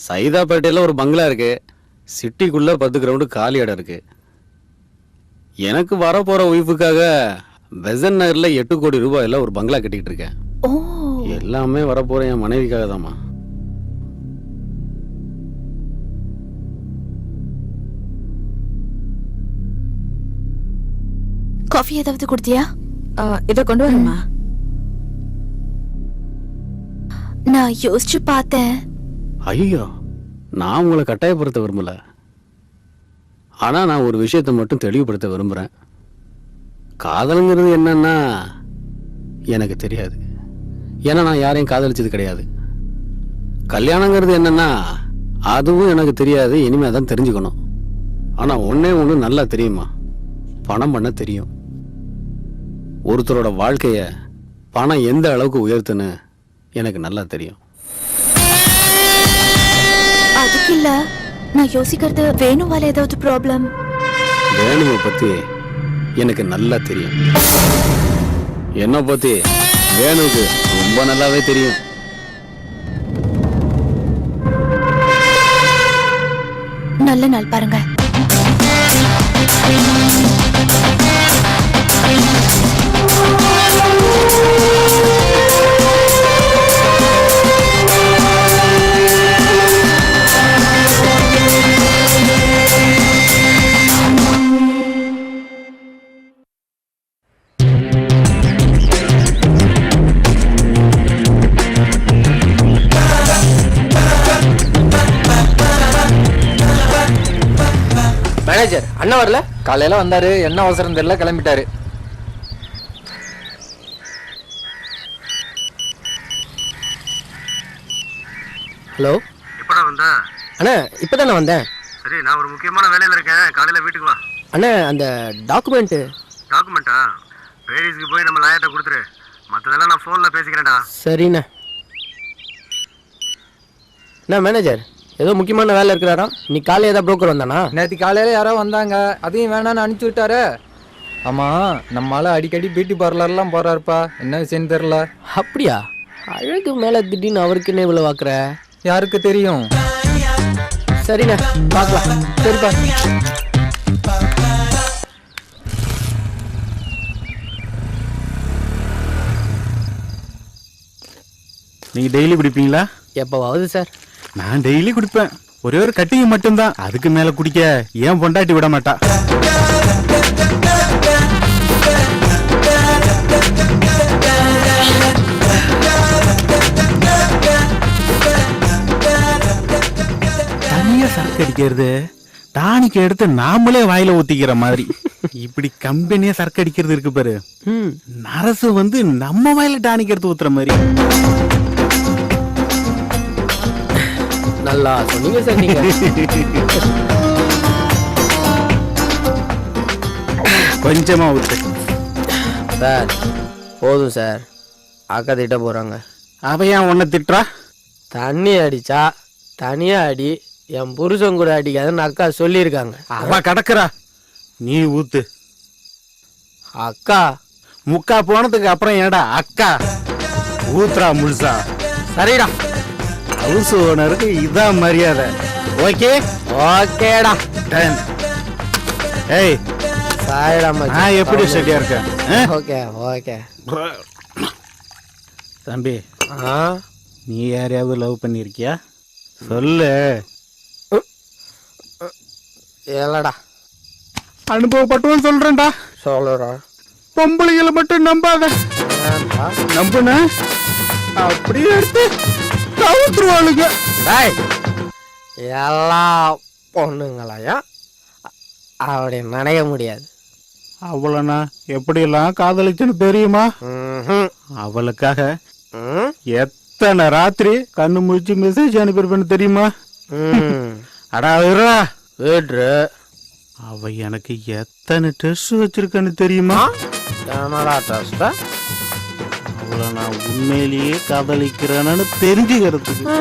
சைதாப்பேட்டையில் ஒரு பங்களா இருக்குது. சிட்டிக்குள்ளே 10 கிரவுண்டு காலி இடம் இருக்குது. எனக்கு வரப்போகிற ஒய்ஃபுக்காக பெசன் நகரில் 8 கோடி ரூபாயில் ஒரு பங்களா கட்டிக்கிட்டு இருக்கேன். எல்லாமே வரப்போகிற என் மனைவிக்காக தான்மா. காஃபி ஏதாவது குடுத்தியா? இத கொண்டு வரமா? நான் யோசிச்சு பார்த்தேன். ஐயோ, நான் உங்களை கட்டாயப்படுத்த விரும்பல. ஆனா நான் ஒரு விஷயத்தை மட்டும் தெளிவுபடுத்த விரும்புறேன். காதலுங்கிறது என்னன்னா எனக்கு தெரியாது. ஏன்னா நான் யாரையும் காதலிச்சது கிடையாது. கல்யாணங்கிறது என்னன்னா அதுவும் எனக்கு தெரியாது. இனிமே தான் தெரிஞ்சுக்கணும். ஆனா ஒன்னே ஒன்று நல்லா தெரியுமா, பணம் பண்ண தெரியும். ஒருத்தரோட வாழ்க்கைய பணம் எந்த அளவுக்கு உயர்த்துன்னு எனக்கு நல்லா தெரியும். அதுக்கு இல்ல, நான் யோசிக்கிறது வேணுவால ஏதாவது ப்ராப்ளம். வேணுவை பத்தி எனக்கு நல்லா தெரியும். என்ன பத்தி வேணுக்கு ரொம்ப நல்லாவே தெரியும். நல்ல நாள் பாருங்க. மேனேஜர் அண்ணா வரல? காலையில வந்தாரு, என்ன அவசரம் தெரியல, கிளம்பிட்டாரு. ஹலோ, எப்படா வந்தா? அண்ணா இப்பதான் நான் வந்தேன். சரி, நான் ஒரு முக்கியமான வேலையில இருக்கேன். காலையில வீட்டுக்கு வா. அண்ணா அந்த டாக்குமெண்ட். டாக்குமெண்டா? பேரிஸ்க்கு போய் நம்ம லாயர்ட்ட கொடுத்துரு. மற்றதெல்லாம் நான் ஃபோனில் பேசிக்கிறேன்டா. சரிண்ணா. அண்ணா மேனேஜர் ஏதோ முக்கியமான வேலை இருக்கிறாரா? நீ காலையில் ஏதாவது புரோக்கர் வந்தானா? நேற்று காலையில யாரோ வந்தாங்க, அதையும் வேணான்னு அனுப்பிச்சு விட்டாரு. ஆமா, நம்மளால அடிக்கடி பியூட்டி பார்லர்லாம் போறாருப்பா, என்ன விஷயம் தெரியல. அப்படியா? அழகு மேல திடீர்னு அவருக்கு என்ன இவ்வளவு வாக்குற? யாருக்கு தெரியும். சரிண்ணா, பார்க்கலாம். சரிப்பா. நீங்க டெய்லி குடிப்பீங்களா? எப்பவாவது சார். நான் டெய்லி குடிப்பேன். ஒரே ஒரு கட்டிங் மட்டும்தான், அதுக்கு மேல குடிக்க ஏன் பொண்டாட்டி விட மாட்டா. தனியா சரக்கு அடிக்கிறது டானிக்கு எடுத்து நாமளே வாயில ஊத்திக்கிற மாதிரி. இப்படி கம்பெனியா சரக்கு அடிக்கிறது இருக்கு பாரு, நரசு வந்து நம்ம வாயில டானிக்கு எடுத்து ஊத்துற மாதிரி. நல்லா சொன்னீங்க சார் நீங்க. கொஞ்சமா ஊத்து சார். போதும் சார், அக்கா திட்ட போறாங்க. அவ ஏன் உன்னை திட்டுறா? தண்ணி அடிச்சா தனியா அடி, என் புருஷன் கூட அடிக்காதுன்னு அக்கா சொல்லியிருக்காங்க. அவ கடக்குறா, நீ ஊத்து. அக்கா முக்கா போனதுக்கு அப்புறம் ஏடா அக்கா ஊத்துறா முழுசா. சரிடா, ஹவுஸ் ஓனருக்கு இதான் மரியாதை. ஓகே ஓகேடா. டன். ஏய், சாரிடா மச்சி. நான் எப்படி சரியா இருக்கேன்? Okay okay. தம்பி, ஆ நீ யாரையாவது லவ் பண்ணியிருக்கியா? சொல்லு. இல்லடா. அனுபவப்பட்டவன் சொல்றேன்டா. சொல்லுடா. பொம்பளைகளை மட்டும் நம்பாத. ஏன்டா? நம்புன அப்படியே எடுத்து கவுத்துருவாளுங்க. டேய், எல்லா பொண்ணுங்களையும் அப்படி நினைக்க முடியாது. அவளை நான் எப்படியெல்லாம் காதலிச்சுன்னு தெரியுமா? ம்ஹும். அவளுக்காக ம், எத்தனை ராத்திரி கண்ணு முடிச்சு மெசேஜ் அனுப்பியிருப்பேன்னு தெரியுமா? ம். அடா விடுறா. வீட்ரு அவ எனக்கு எத்தனை டெஸ்ட் வச்சிருக்கேன்னு தெரியுமா? என்னடா டஸ்டா? அவளை நான் உண்மையிலேயே காதலிக்கிறேன்னு தெரிஞ்சுக்கிறதுக்கு.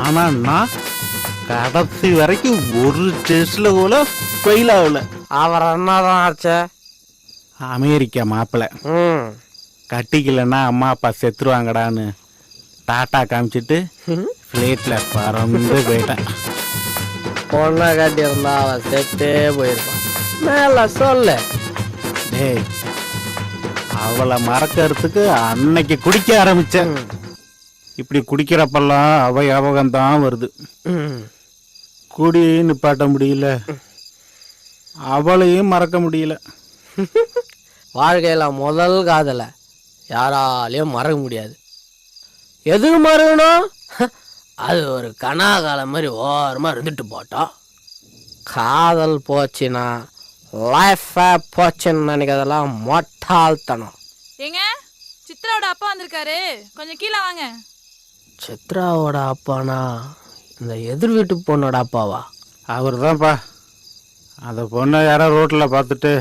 ஆனா நான் கடைசி வரைக்கும் ஒரு டெஸ்ட்ல கூட ஃபெயில் ஆகல. அவர் என்னதான் ஆச்சு? அமெரிக்கா மாப்பிள்ளை ம், கட்டிக்கலன்னா அம்மா அப்பா செத்துருவாங்கடான்னு டாட்டா காமிச்சிட்டு ஃப்ளைட்ல பறந்து போயிட்டேன். பொண்ணை கட்டியிருந்தா அவன் செத்தே போயிருப்பான். மேல சொல்லு. டேய், அவளை மறக்கிறதுக்கு அன்னைக்கு குடிக்க ஆரம்பிச்சேன். இப்படி குடிக்கிறப்பெல்லாம் அவ ஞாபகம் தான் வருது. ம். குடி நிப்பாட்ட முடியல, அவளையும் மறக்க முடியல. வாழ்க்கையில முதல் காதலை யாராலையும் மறக்க முடியாது. எதுக்கு மறக்கணும்? அது ஒரு கனாகாலம் மாதிரி ஓரமா இருந்துட்டு போட்டோம். காதல் போச்சுன்னா லைஃப் போச்சுன்னு நினைக்கிறதெல்லாம் மொட்டாள்தனம். ஏங்க, சித்ராவோட அப்பா வந்திருக்காரு, கொஞ்சம் கீழே வாங்க. சித்ராவோட அப்பானா இந்த எதிர் வீட்டு பொண்ணோட அப்பாவா? அவர் தான்ப்பா. அந்த பொண்ணை யாரோ ரோட்டில் பார்த்துட்டு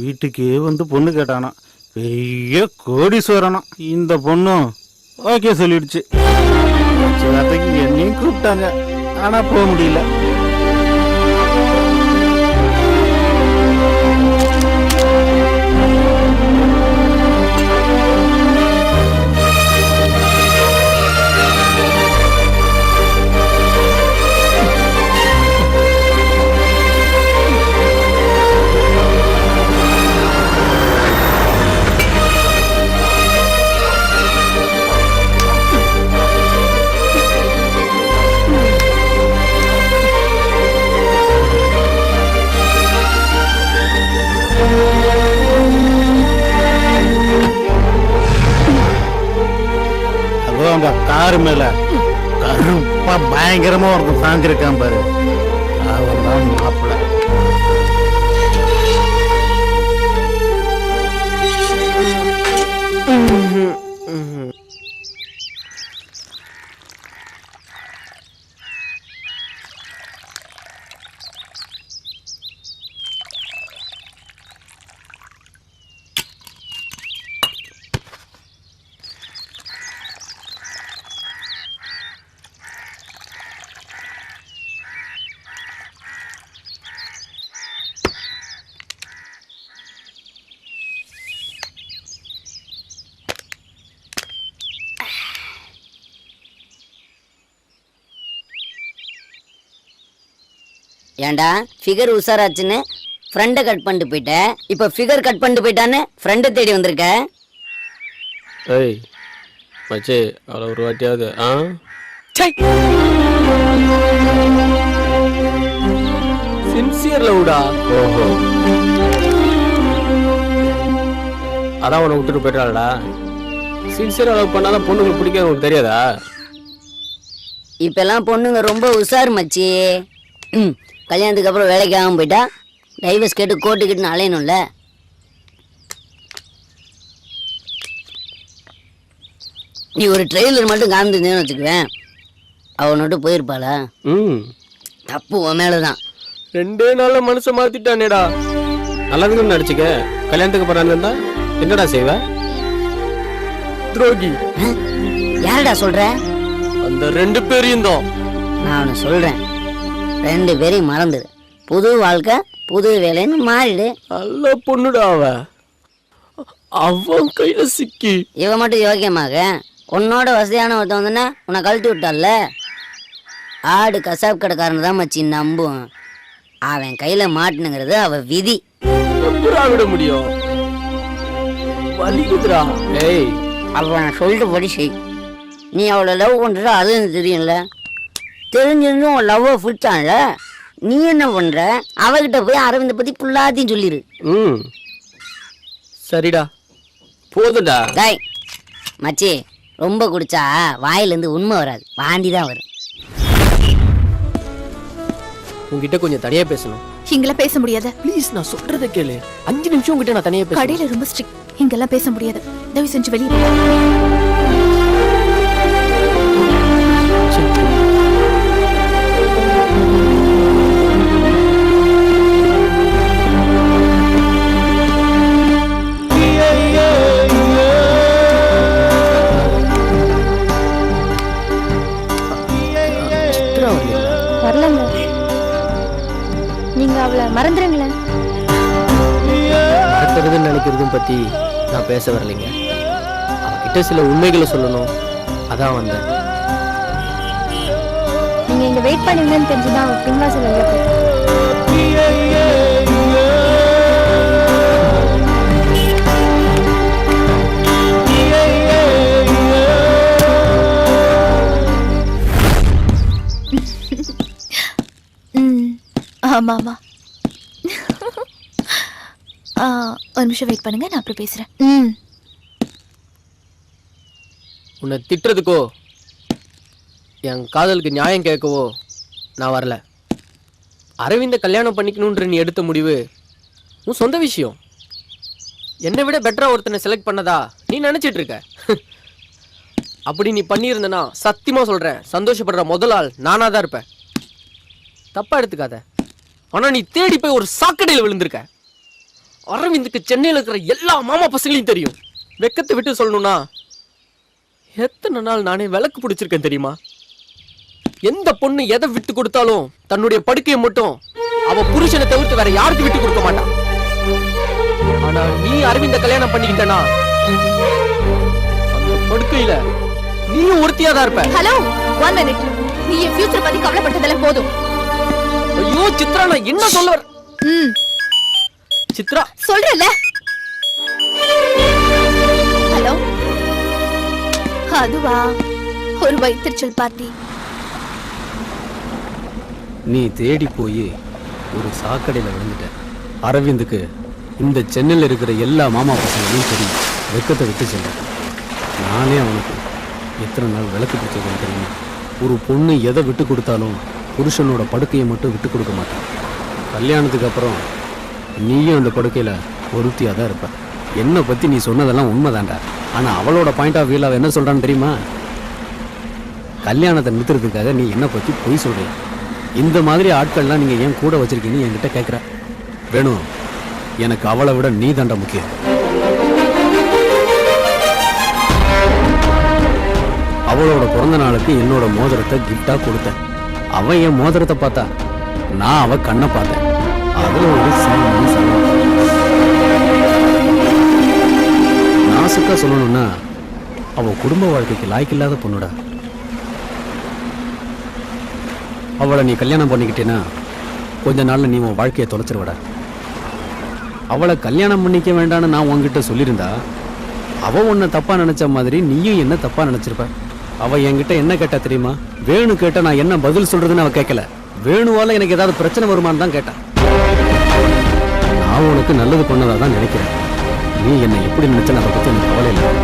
வீட்டுக்கு வந்து பொண்ணு கேட்டானோ. பெரிய கோடீஸ்வரனோ. இந்த பொண்ணும் ஓகே சொல்லிடுச்சு. வார்த்தைக்கு என்னையும் கூப்பிட்டாங்க, ஆனால் போக முடியல. அந்த காரு மேல கருப்பா பயங்கரமா ஒருத்தன் சாஞ்சிருக்கான் பாரு, அவன் தான் மாப்பிள்ளை. ஏண்டா ஃபிகர் உஷாராச்சுன்னு ஃப்ரெண்டை கட் பண்ணிட்டு போயிட்டேன், இப்போ ஃபிகர் கட் பண்ணிட்டு போயிட்டான்னு ஃப்ரெண்டை தேடி வந்திருக்க. ஏய் மச்சி, அவ்வளோ ஒரு வாட்டியாவது சின்சியர் லவ்டா. ஓஹோ, அதான் உன்னை விட்டுட்டு போயிட்டாளடா. சின்சியராக லவ் பண்ணாதான் பொண்ணுங்களுக்கு பிடிக்காது, உனக்கு தெரியாதா? இப்பெல்லாம் பொண்ணுங்க ரொம்ப உஷார் மச்சி. கல்யாணத்துக்கு அப்புறம் வேலைக்கு ஆகாம போயிட்டா டைவர்ஸ் கேட்டு கோர்ட்டுக்கிட்டு அலையணும்ல. நீ ஒரு ட்ரெயிலர் மட்டும் காமிச்சிருந்தேன்னு வச்சுக்குவேன், அவனோட்டு போயிருப்பாளா? தப்பு உன் மேலதான். 2 நாள்ல மனுஷன் மாத்திட்டானேடா. நல்லதுன்னு நடிச்சுக்க. கல்யாணத்துக்கு போறான்னு இருந்தா என்னடா செய்வ? துரோகி. யாருடா சொல்ற? அந்த 2 பேரையும் தான். நான் ஒன்று சொல்றேன், 2 பேரையும் மறந்துடு. புது வாழ்க்கை புது வேலைன்னு மாறிடு. நல்ல பொண்ணுடா அவன் கையில சிக்கி. இவன் மட்டும் யோக்கியமாக உன்னோட வசதியான ஒருத்தன் வந்துன்னா உன்னை கழட்டி விட்டால. ஆடு கசாப் கடைக்காரன் தான் மச்சி நம்பும். அவன் கையில மாட்டுனுங்கிறது அவ விதி. எப்படா விட முடியும்? வலிக்குதுடா. ஏய், அவன் சொல்லிட்டு படி செய். நீ அவளை லவ் பண்ற அது எனக்கு தெரியும்ல. தெரிஞ்சிருந்தும் உன் லவ்வை பிடிச்சான்ல. நீ என்ன பண்ற? அவகிட்ட போய் அரவிந்த பத்தி புல்லாத்தையும் சொல்லிடு. சரிடா, போதுடா. டேய் மச்சி, ரொம்ப குடிச்சா வாயிலிருந்து உண்மை வராது, வாந்தி தான் வரும். உங்ககிட்ட கொஞ்சம் தனியா பேசணும். இங்கெல்லாம் பேச முடியாது. ப்ளீஸ், நான் சொல்றத கேளு. 5 நிமிஷம் உங்ககிட்ட நான் தனியா பேசணும். கடையில ரொம்ப ஸ்ட்ரிக்ட், இங்கெல்லாம் பேச முடியாது. தயவு செஞ்சு வெளியே. வரலங்க, நீங்க அவளை மறந்துடுங்களேன். மறக்கிறதுன்னு நினைக்கிறதும் பத்தி நான் பேச வரலைங்க. அவகிட்ட சில உண்மைகளை சொல்லணும், அதான் வந்தேன். நீங்க இங்க வெயிட் பண்ணுவீங்கன்னு தெரிஞ்சுதான் அவ பின்வாசல் வெளியே போயிட்டா. ஆமா ஆமா. ஒரு நிமிஷம் வெயிட் பண்ணுங்க, நான் அப்புறம் பேசுறேன். உன்னை திட்டுறதுக்கோ என் காதலுக்கு நியாயம் கேட்கவோ நான் வரல. அரவிந்த கல்யாணம் பண்ணிக்கணுன்ற நீ எடுத்த முடிவு உன் சொந்த விஷயம். என்னை விட பெட்டரா ஒருத்தனை செலக்ட் பண்ணதா நீ நினைச்சிட்டு இருக்க. அப்படி நீ பண்ணியிருந்தனா சத்தியமா சொல்றேன், சந்தோஷப்படுற முதல் ஆள் நானா தான் இருப்பேன். தப்பா எடுத்துக்காத. ஆனா நீ தேடி போய் ஒரு சாக்கடையில் விழுந்திருக்க. அரவிந்துக்கு சென்னையில் இருக்கிற எல்லா மாமா பசங்களையும் தெரியும். வெக்கத்தை விட்டு சொல்லணும்னா எத்தனை நாள் நானே விளக்கு பிடிச்சிருக்கேன் தெரியுமா? எந்த பொண்ணு எதை விட்டு கொடுத்தாலும் தன்னுடைய படுக்கையை மட்டும் அவ புருஷனை தவிர்த்து வேற யாருக்கு விட்டு கொடுக்க மாட்டான். ஆனா நீ அரவிந்த கல்யாணம் பண்ணிக்கிட்டனா அந்த படுக்கையில நீயும் ஒருத்தியாதான் இருப்ப. Hello, 1 minute. நீ என் ஃபியூச்சர் பத்தி கவலைப்பட்டதெல்லாம் போதும். ஐயோ சித்ரா, நான் என்ன சொல்ல வர? சித்ரா சொல்றல. ஹலோ, அதுவா ஒரு வயிற்றுச்சல் பார்ட்டி. நீ தேடி போய் ஒரு சாக்கடையில் விழுந்துட்ட. அரவிந்துக்கு இந்த சென்னையில் இருக்கிற எல்லா மாமா பசங்களையும் தெரியும். வெக்கத்தை விட்டு சொல்ல. நானே அவனுக்கு எத்தனை நாள் விளக்கு பிடிச்சிருக்கேன் தெரியுமா? ஒரு பொண்ணு எதை விட்டு கொடுத்தாலும் புருஷனோட படுக்கையை மட்டும் விட்டு கொடுக்க மாட்டான். கல்யாணத்துக்கு அப்புறம் நீயும் அந்த படுக்கையில் ஒருத்தியாக தான் இருப்ப. என்னை பற்றி நீ சொன்னதெல்லாம் உண்மைதான்டா. ஆனால் அவளோட பாயிண்ட் ஆஃப் வியூவில் என்ன சொல்கிறான்னு தெரியுமா? கல்யாணத்தை நிறுத்துறதுக்காக நீ என்னை பற்றி பொய் சொல்கிற. இந்த மாதிரி ஆட்கள்லாம் நீங்கள் ஏன் கூட வச்சுருக்கீங்கன்னு என்கிட்ட கேட்குற. வேணும், எனக்கு அவளை விட நீ தாண்டா முக்கியம். அவளோட பிறந்த நாளுக்கு என்னோட மோதிரத்தை கிஃப்டாக கொடுத்தேன். அவன் என் மோதிரத்தை பார்த்தா, நான் அவ கண்ணை பார்த்தேன். அதுல ஒரு நாசுக்கா சொல்லணும்னா அவ குடும்ப வாழ்க்கைக்கு லாய்க்கில்லாத பொண்ணுடா. அவளை நீ கல்யாணம் பண்ணிக்கிட்டேன்னா கொஞ்ச நாள்ல நீ உன் வாழ்க்கையை தொலைச்சிருவடா. அவளை கல்யாணம் பண்ணிக்க வேண்டான்னு நான் உன்கிட்ட சொல்லியிருந்தா அவ உன்னை தப்பா நினைச்ச மாதிரி நீயும் என்ன தப்பா நினைச்சிருப்ப. அவ என்கிட்ட என்ன கேட்டா தெரியுமா? வேணு கேட்ட நான் என்ன பதில் சொல்றதுன்னு அவ கேட்கல. வேணுவால எனக்கு ஏதாவது பிரச்சனை வருமானு தான் கேட்டான். நான் உனக்கு நல்லது பண்ணதா தான் நினைக்கிறேன். நீ என்னை எப்படி நினைச்ச அதை பத்தி எனக்கு கவலை இல்லை.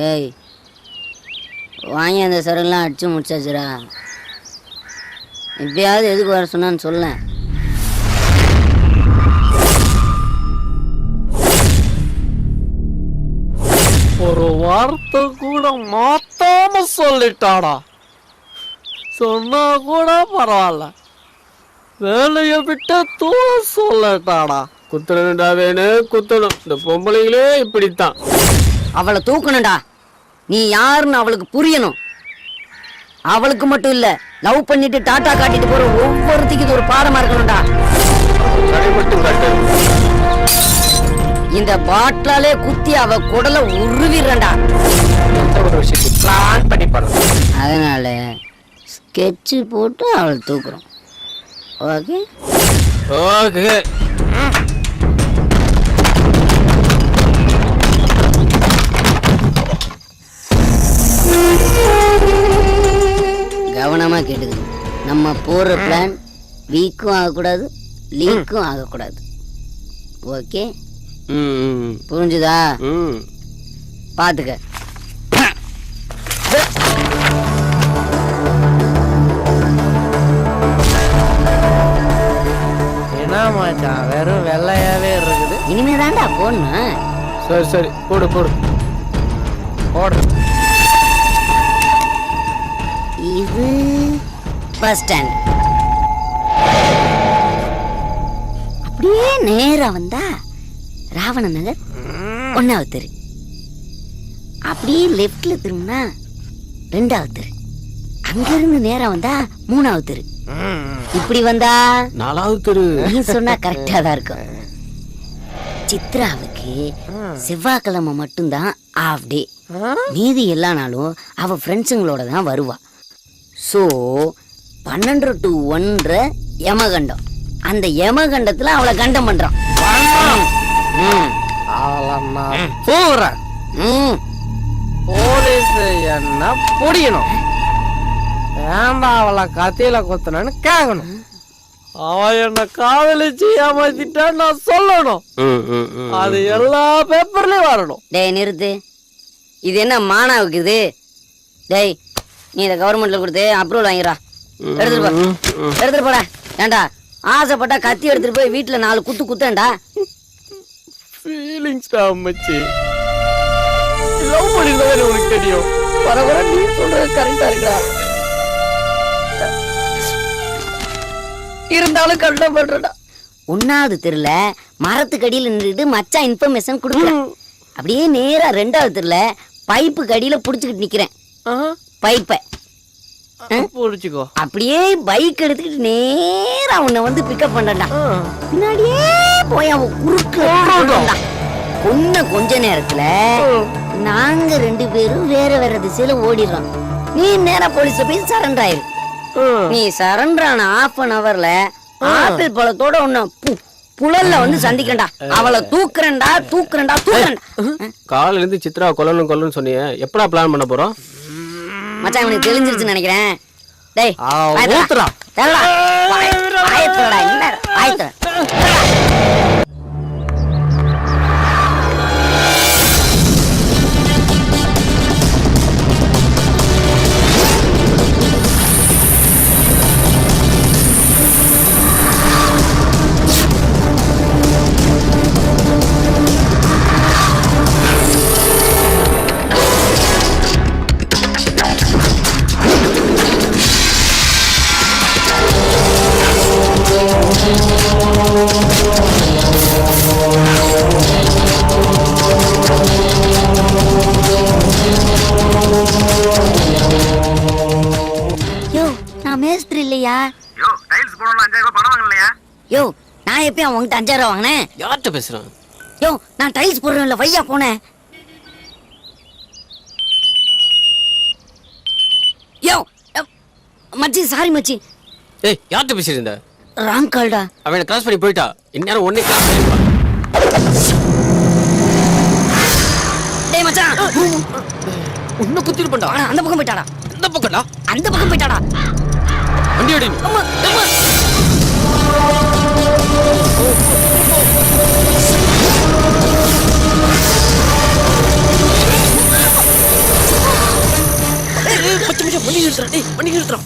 ஏய், வாங்கி அந்த சரக்குலாம் அடிச்சு முடிச்சாச்சுரா. இப்பயாவது எதுக்கு வர சொன்னான்னு சொல்ல. ஒரு வார்த்தை கூட மாத்தாம சொல்லிட்டாடா. சொன்னா கூட பரவாயில்ல, வேலையை விட்டு தூர சொல்லட்டாடா. குத்தணும்டா வேணு, குத்தணும். இந்த பொம்பளைங்களே இப்படித்தான். அவளை தூக்கணும்டா. நீ யாருன்னு அவளுக்கு புரியணும். அவளுக்கு மட்டும் இல்ல, லவ் பண்ணிட்டு டாட்டா காட்டிட்டு போற ஒவ்வொருத்திக்கு இது ஒரு பாடமா இருக்கணும்டா. இந்த பாட்டிலாலே குத்தி அவ குடலை உருவிடுறா. பிளான் பண்ணி பாருங்க. அதனால ஸ்கெட்சு போட்டு அவளை தூக்குறோம். Okay okay. கவனமா கேட்டுக்கணும். நம்ம போற பிளான் வீக்கும் ஆகக்கூடாது, லீக்கும் ஆகக்கூடாது. ஓகே புரிஞ்சுதா? பாத்துக்க. என்ன மச்சான் வெறும் வெள்ளையாவே இருக்குது. இனிமே தான்டா போடணும். சரி சரி போடு போடு போடு. இது பஸ் ஸ்டாண்ட். அப்படியே நேரா வந்தா ராவண நகர் 1வது தெரு. அப்படியே லெஃப்ட்ல திரும்பினா 2வது தெரு. அங்க இருந்து நேரா வந்தா 3வது தெரு. இப்படி வந்தா 4வது தெரு. நீ சொன்னா கரெக்டா தான் இருக்கும். சித்ராவுக்கு செவ்வாய்க்கிழமை மட்டும்தான் ஆஃப் டே. மீதி எல்லா நாளும் அவ ஃப்ரெண்ட்ஸுங்களோட தான் வருவா. ஸோ 12 to 1 யமகண்டம். அந்த யமகண்டத்துல அவளை கண்டம் பண்றான். போலீஸ் என்ன புடிக்கணும், ஏன்டா அவளை கத்தியில குத்தணும்னு கேட்கணும். அவ என்ன காதலிச்சு ஏமாத்திட்டா நான் சொல்லணும். அது எல்லா பேப்பர்லயும் வரணும். டேய் நிறுத்து. இது என்ன மானாவுக்கு இது? டேய் நீ இதை கவர்மெண்ட்ல கொடுத்து அப்ரூவல் வாங்கிடா. எடுத்துட்டு போடா. ஏண்டா ஆசைப்பட்டா கத்தி எடுத்துட்டு போய் வீட்டுல 4 குத்து குத்தேன்டா. ஃபீலிங்ஸ்டா அம்மச்சி. லவ் பண்ணிருந்தவன் உனக்கு தெரியும். பரவர நீ சொல்றது கரெக்டா இருக்கா? இருந்தாலும் கஷ்டப்படுறடா. 1வது தெருல மரத்துக்கடியில நின்றுட்டு மச்சான் இன்ஃபர்மேஷன் கொடுக்குறேன். அப்படியே நேரா 2வது தெருல பைப்பு கடியில புடிச்சுக்கிட்டு நிக்கிறேன். பைப்பை புடிச்சுக்கோ. அப்படியே பைக் எடுத்துக்கிட்டு நேரா உன்னை வந்து பிக்கப் பண்ணடா. பின்னாடியே போய் அவன் குறுக்கு பொண்ண கொஞ்ச நேரத்துல நாங்க 2 பேரும் வேற வேற திசையில ஓடிடுறோம். நீ நேரா போலீஸ போய் சரண்டர் ஆயிரு. நீ சரண்டர் ஆன 1/2 hourல ஆப்பிள் பழத்தோட உன்னை புழல்ல வந்து சந்திக்கண்டா. அவளை தூக்குறேன்டா தூக்குறேன்டா தூக்குறேன்டா. காலையில இருந்து சித்ரா கொல்லணும் சொன்னீங்க. எப்படா பிளான் பண்ண போறோம்? மச்சான் உனக்கு தெரிஞ்சிருச்சுன்னு நினைக்கிறேன். டேய் ஊத்துறா. ஆயத்தோடா என்ன ஆயத்தோட. யோ நான் எப்பயும் அவங்ககிட்ட 5000 ரூபா வாங்கினேன். யார்கிட்ட பேசுறேன்? யோ நான் டைல்ஸ் போடுறேன்ல வையா போனேன். யோ மச்சி சாரி மச்சி. ஏய் யார்கிட்ட பேசிருந்த? ராங் கால்டா. அவனை கிராஸ் பண்ணி போயிட்டா. இந்நேரம் ஒன்னே கிராஸ் பண்ணிருப்பா. டேய் மச்சான் உன்னை குத்திட்டு பண்ணா. அந்த பக்கம் போயிட்டாடா. இந்த பக்கம்டா. அந்த பக்கம் போயிட்டாடா. வண்டி அடி. வண்டி நிறுத்துறா. டேய் வண்டி நிறுத்துறா.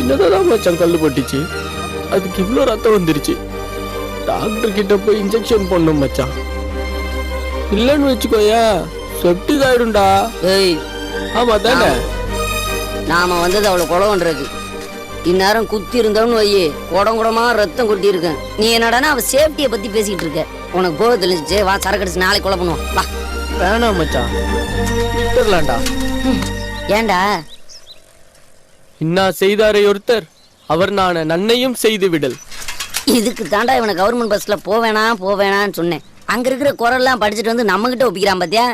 சின்னதான் மச்சான் கல்லு பட்டுச்சு, அதுக்கு இவ்வளோ ரத்தம் வந்துருச்சு. டாக்டர் கிட்ட போய் இன்ஜெக்ஷன் பண்ணோம் மச்சான். இல்லைன்னு வச்சுக்கோயா செப்டிக் ஆயிடும்டா. ஏய், ஆமா தானே? நாம வந்தது அவளை கொலை பண்றது. இந்நேரம் குத்தி இருந்தோம்னு வையே, குடம் குடமா ரத்தம் குத்தி இருக்கேன். நீ என்னடானா அவ சேஃப்டியை பத்தி பேசிக்கிட்டு இருக்க. உனக்கு போக தெரிஞ்சிச்சு, வா சரக்கு அடிச்சு நாளைக்கு கொலை பண்ணுவோம் வா. வேணாம் மச்சான், விட்டுறலாம்டா. ஏண்டா? இன்னா செய்தாரே ஒருத்தர், அவர் நான் நன்னையும் செய்து விடல். இதுக்கு தாண்டா இவனை கவர்மெண்ட் பஸ்ல போவேணான்னு சொன்னேன். அங்க இருக்கிற குரல்லாம் படிச்சுட்டு வந்து நம்ம கிட்ட ஒப்பிக்கிறான் பாத்தியா?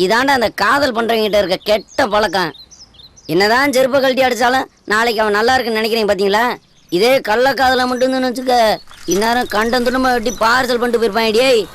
இதாண்டா அந்த காதல் பண்றவங்கிட்ட இருக்க கெட்ட பழக்கம். என்னதான் செருப்பை கழட்டி அடிச்சாலும் நாளைக்கு அவன் நல்லா இருக்குன்னு நினைக்கிறீங்க பாத்தீங்களா? இதே கள்ள காதலை மட்டும் வச்சுக்க, இந்நேரம் கண்டம் துணமா வெட்டி பார்சல் பண்ணிட்டு போயிருப்பான். டேய்,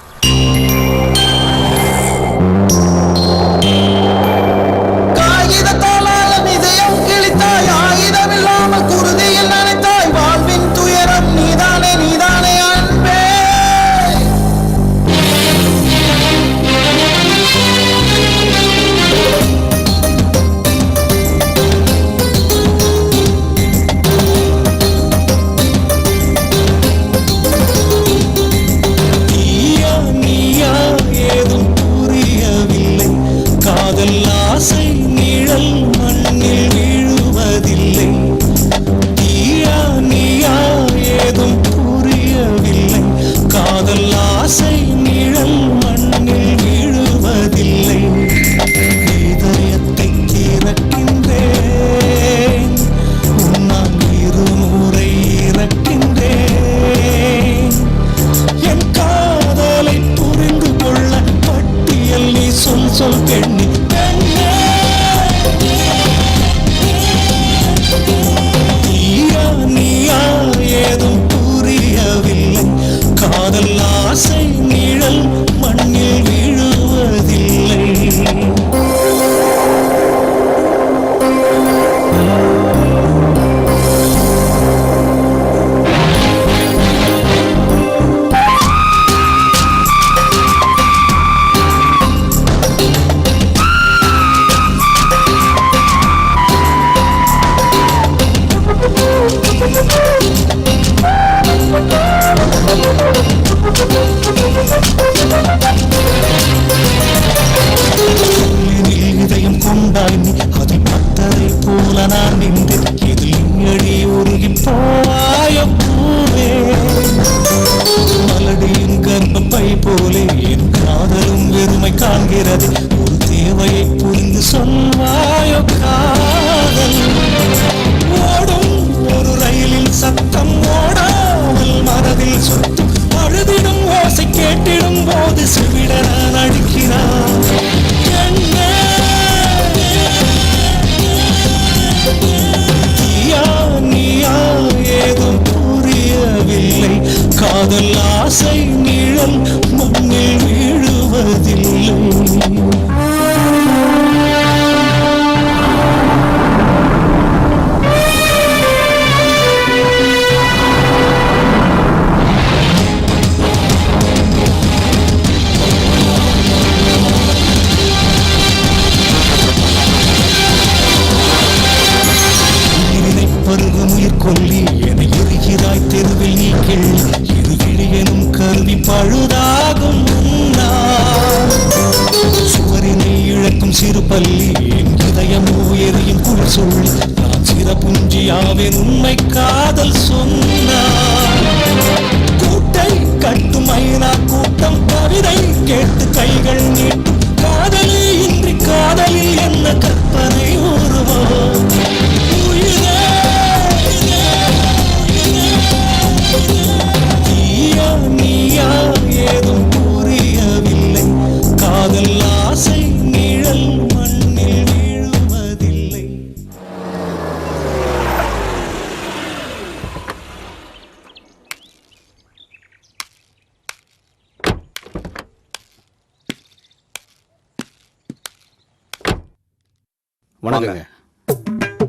வணக்கங்க.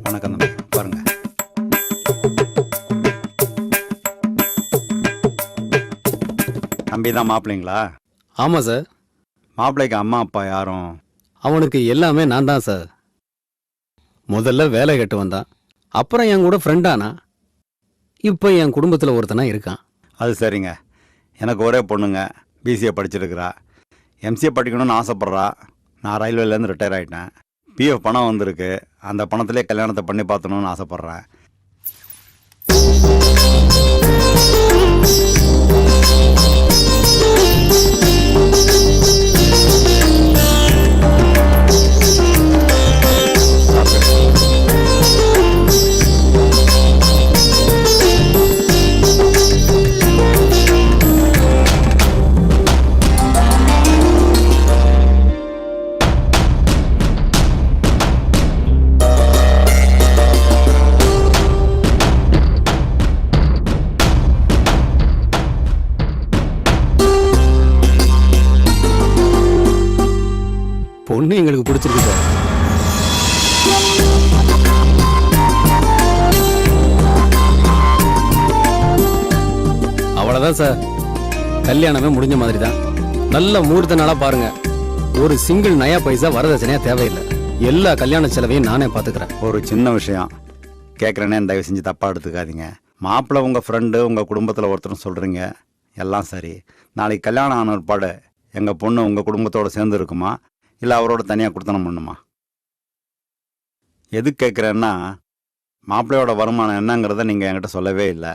வணக்கம் தம்பி, பாருங்க. தம்பி தான் மாப்பிள்ளைங்களா? ஆமா சார். மாப்பிள்ளைக்கு அம்மா அப்பா யாரும்? அவனுக்கு எல்லாமே நான் தான் சார். முதல்ல வேலை கட்டு வந்தான், அப்புறம் என் கூட ஃப்ரெண்டானா, இப்போ என் குடும்பத்தில் ஒருத்தனா இருக்கான். அது சரிங்க. எனக்கு ஒரே பொண்ணுங்க, பிசிஏ படிச்சிருக்கிறா, எம்சிஏ படிக்கணும்னு ஆசைப்பட்றா. நான் ரயில்வேலேருந்து ரிட்டையர் ஆகிட்டேன். பிஎஃப் பணம் வந்திருக்கு, அந்த பணத்திலே கல்யாணத்தை பண்ணி பார்த்தணும்னு ஆசைப்பட்றேன். பொண்ணு எங்களுக்கு பிடிச்சிருக்கு சார். அவ்வளோதான் சார், கல்யாணமே முடிஞ்ச மாதிரி தான். நல்ல முகூர்த்த நாளாக பாருங்க. ஒரு சிங்கிள் நயா பைசா வரதட்சணையா தேவையில்லை. எல்லா கல்யாண செலவையும் நானே பார்த்துக்கிறேன். ஒரு சின்ன விஷயம் கேட்குறேனே, தயவு செஞ்சு தப்பாக எடுத்துக்காதீங்க. மாப்பிள்ளை உங்கள் ஃப்ரெண்டு, உங்கள் குடும்பத்தில் ஒருத்தரும் சொல்கிறீங்க, எல்லாம் சரி. நாளைக்கு கல்யாணம் ஆன ஒருபாடு எங்கள் பொண்ணு உங்கள் குடும்பத்தோடு சேர்ந்து இருக்குமா, இல்லை அவரோட தனியாக கொடுத்தனம் பண்ணுமா? எது கேட்குறேன்னா, மாப்பிள்ளையோட வருமானம் என்னங்கிறத நீங்கள் என்கிட்ட சொல்லவே இல்லை.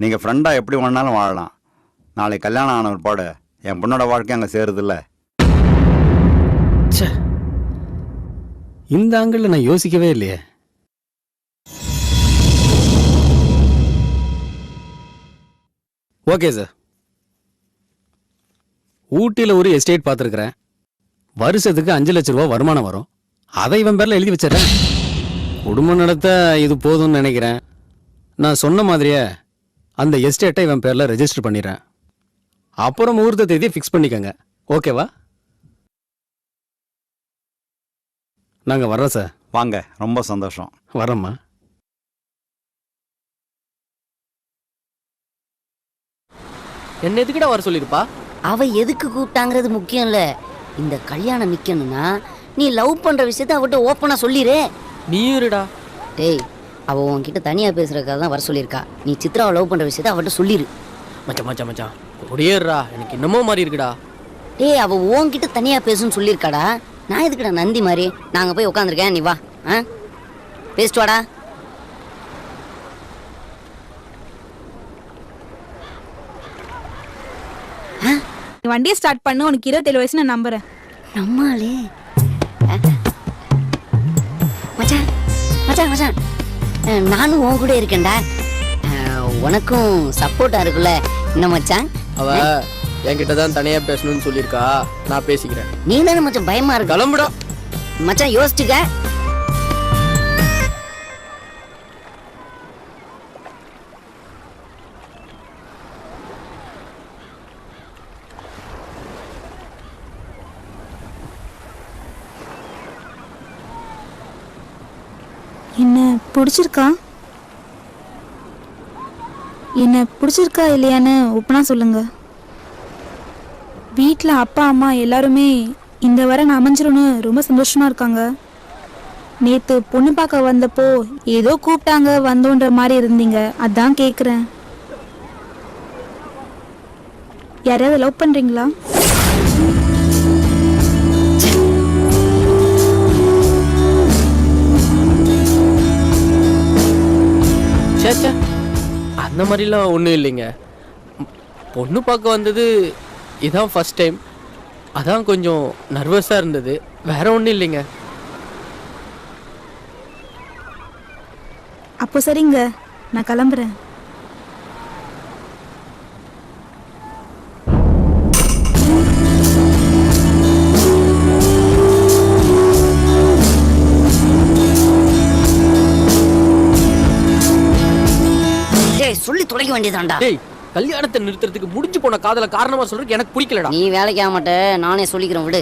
நீங்கள் ஃப்ரெண்டாக எப்படி வேணாலும் வாழலாம். நாளைக்கு கல்யாணம் ஆன ஒருபாடு என் பொண்ணோட வாழ்க்கை அங்கே சேருதில்ல. இந்த ஆங்கிள் நான் யோசிக்கவே இல்லையே. ஓகே சார், ஊட்டியில் ஒரு எஸ்டேட் பார்த்துருக்குறேன். வருஷத்துக்கு 5 லட்ச ரூபா வருமானம் வரும். அதை இவன் பேரில் எழுதி வச்சிடறேன். குடும்பம் நடத்த இது போதும்னு நினைக்கிறேன். நான் சொன்ன மாதிரியே அந்த எஸ்டேட்டை இவன் பேரில் ரெஜிஸ்டர் பண்ணிடுறேன். அப்புறம் முகூர்த்த தேதியை ஃபிக்ஸ் பண்ணிக்கங்க. ஓகேவா? நாங்கள் வர்றோம் சார். வாங்க, ரொம்ப சந்தோஷம். வரோம்மா. என்ன எதுக்கிட்ட வர சொல்லிருப்பா? அவ எதுக்கு கூப்பிட்டாங்கிறது முக்கியம் இல்ல. இந்த கல்யாணம் நிக்கணும்னா நீ லவ் பண்ற விஷயத்த அவட்ட ஓப்பனா சொல்லிரு. நீ இருடா. டேய், அவ உன்கிட்ட தனியா பேசுறதுக்காக தான் வர சொல்லியிருக்கா. நீ சித்ராவை லவ் பண்ற விஷயத்த அவட்ட சொல்லிரு. மச்சான் மச்சான் மச்சான் ஒடியேறா, எனக்கு என்னமோ மாதிரி இருக்குடா. டேய், அவ உன்கிட்ட தனியா பேசுன்னு சொல்லியிருக்காடா. நான் எதுக்குடா நந்தி மாதிரி நாங்க போய் உட்காந்துருக்கேன், நீ வா. பேசிட்டு வாடா. வண்டியை ஸ்டார்ட் பண்ணு. உனக்கு 27 வயசு நான் நம்புறேன். நம்மாலே மச்சான் மச்சான் மச்சான், நானும் உன் கூட இருக்கேன்டா. உனக்கும் சப்போர்ட்டா இருக்குல்ல என்ன மச்சான்? அவ என்கிட்ட தான் தனியா பேசணும்னு சொல்லியிருக்கா. நான் பேசிக்கிறேன். நீ தானே மச்சான் பயமா இருக்கு. கிளம்புடா மச்சான், யோசிச்சுக்க. என்ன பிடிச்சிருக்கா? என்ன பிடிச்சிருக்கா இல்லையான்னு ஒப்பனா சொல்லுங்க. வீட்டில் அப்பா அம்மா எல்லாருமே இந்த வாரம் அமைஞ்சிரும்னு ரொம்ப சந்தோஷமா இருக்காங்க. நேற்று பொண்ணு பார்க்க வந்தப்போ ஏதோ கூப்பிட்டாங்க வந்தோன்ற மாதிரி இருந்தீங்க. அதான் கேட்குறேன். யாரையாவது லவ் பண்ணுறீங்களா? சேச்சா, அந்த மாதிரிலாம் ஒன்றும் இல்லைங்க. பொண்ணு பார்க்க வந்தது இதான் ஃபர்ஸ்ட் டைம். அதான் கொஞ்சம் நர்வஸாக இருந்தது. வேற ஒன்றும் இல்லைங்க. அப்போ சரிங்க, நான் கிளம்புறேன். சொல்லி தொலைக்க வேண்டியதாண்டா. டேய், கல்யாணத்தை நிறுத்துறதுக்கு முடிஞ்சு போன காதல காரணமா சொல்றதுக்கு எனக்கு பிடிக்கலடா. நீ வேலைக்கு ஆக மாட்ட, நானே சொல்லிக்கிறேன் விடு.